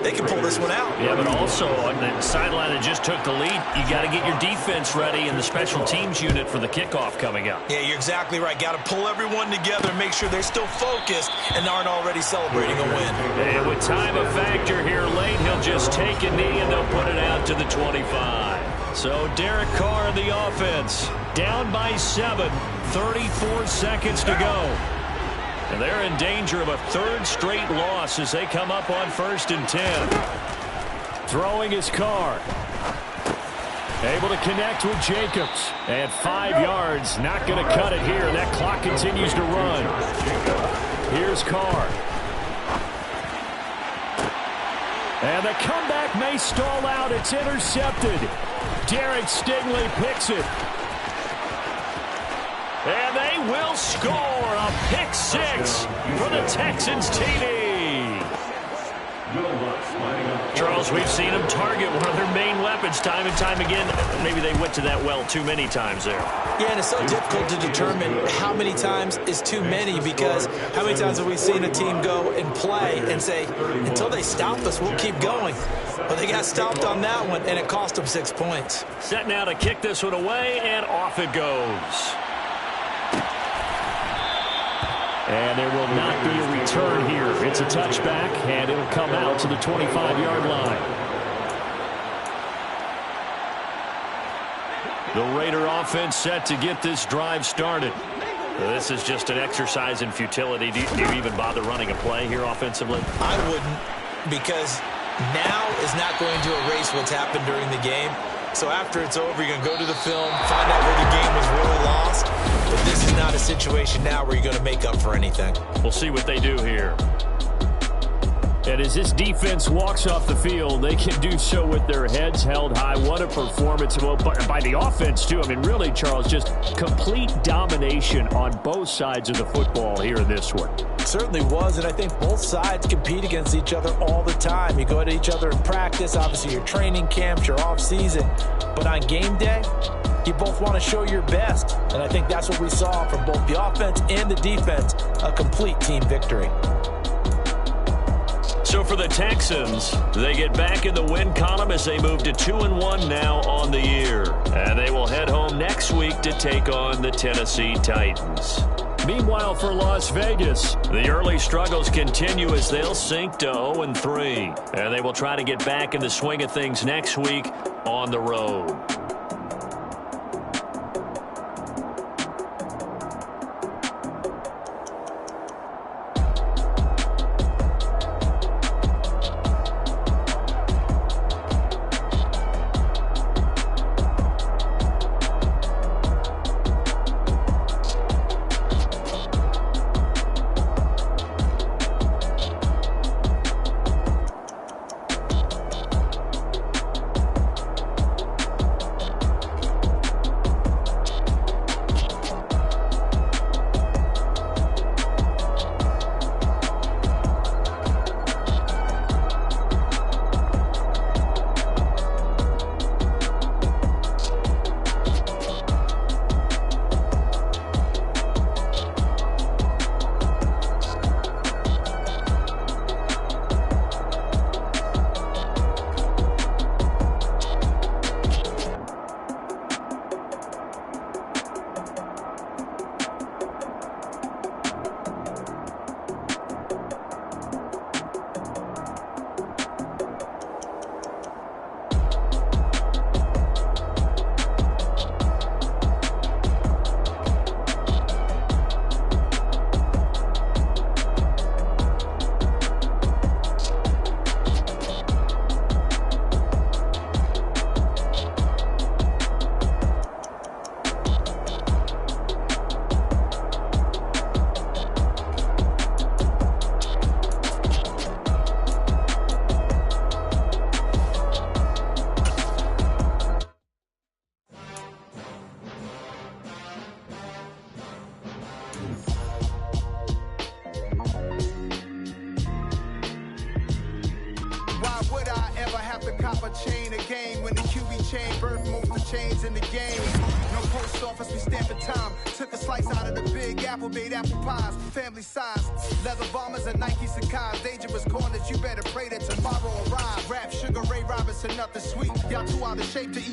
They can pull this one out. Yeah, but also on the sideline that just took the lead, you got to get your defense ready and the special teams unit for the kickoff coming up. Yeah, you're exactly right. Got to pull everyone together and make sure they're still focused and aren't already celebrating a win. And with time a factor here late, he'll just take a knee and they'll put it out to the 25. So Derek Carr in the offense, down by 7, 34 seconds to go. And they're in danger of a 3rd straight loss as they come up on 1st and 10. Throwing his Carr. Able to connect with Jacobs. And 5 yards. Not going to cut it here. That clock continues to run. Here's Carr. And the comeback may stall out. It's intercepted. Derek Stingley picks it. And they will score a pick 6 for the Texans TD. Charles, we've seen them target one of their main weapons time and time again. Maybe they went to that well too many times there. Yeah, and it's so difficult to determine how many times is too many, because how many times have we seen a team go and play and say, until they stop us, we'll keep going. But they got stopped on that one, and it cost them 6 points. Set now to kick this one away, and off it goes. And there will not be a return here. It's a touchback, and it'll come out to the 25-yard line. The Raider offense set to get this drive started. This is just an exercise in futility. Do you even bother running a play here offensively? I wouldn't, because now is not going to erase what's happened during the game. So after it's over, you're going to go to the film, find out where the game was really lost. But this is not a situation now where you're going to make up for anything. We'll see what they do here. And as this defense walks off the field, they can do so with their heads held high. What a performance by the offense, too. I mean, really, Charles, just complete domination on both sides of the football here in this one. It certainly was, and I think both sides compete against each other all the time. You go at each other in practice, obviously your training camps, your off-season. But on game day, you both want to show your best. And I think that's what we saw from both the offense and the defense, a complete team victory. So for the Texans, they get back in the win column as they move to 2-1 now on the year. And they will head home next week to take on the Tennessee Titans. Meanwhile, for Las Vegas, the early struggles continue as they'll sink to 0-3. And they will try to get back in the swing of things next week on the road. chain of game. When the QB chain birth most the chains in the game. No post office, we stand for time. Took a slice out of the big apple, made apple pies. Family size, leather bombers and Nike Sacai's. Dangerous corners, you better pray that tomorrow arrives. Rap, Sugar Ray Robinson, nothing sweet. Y'all too out of shape to eat.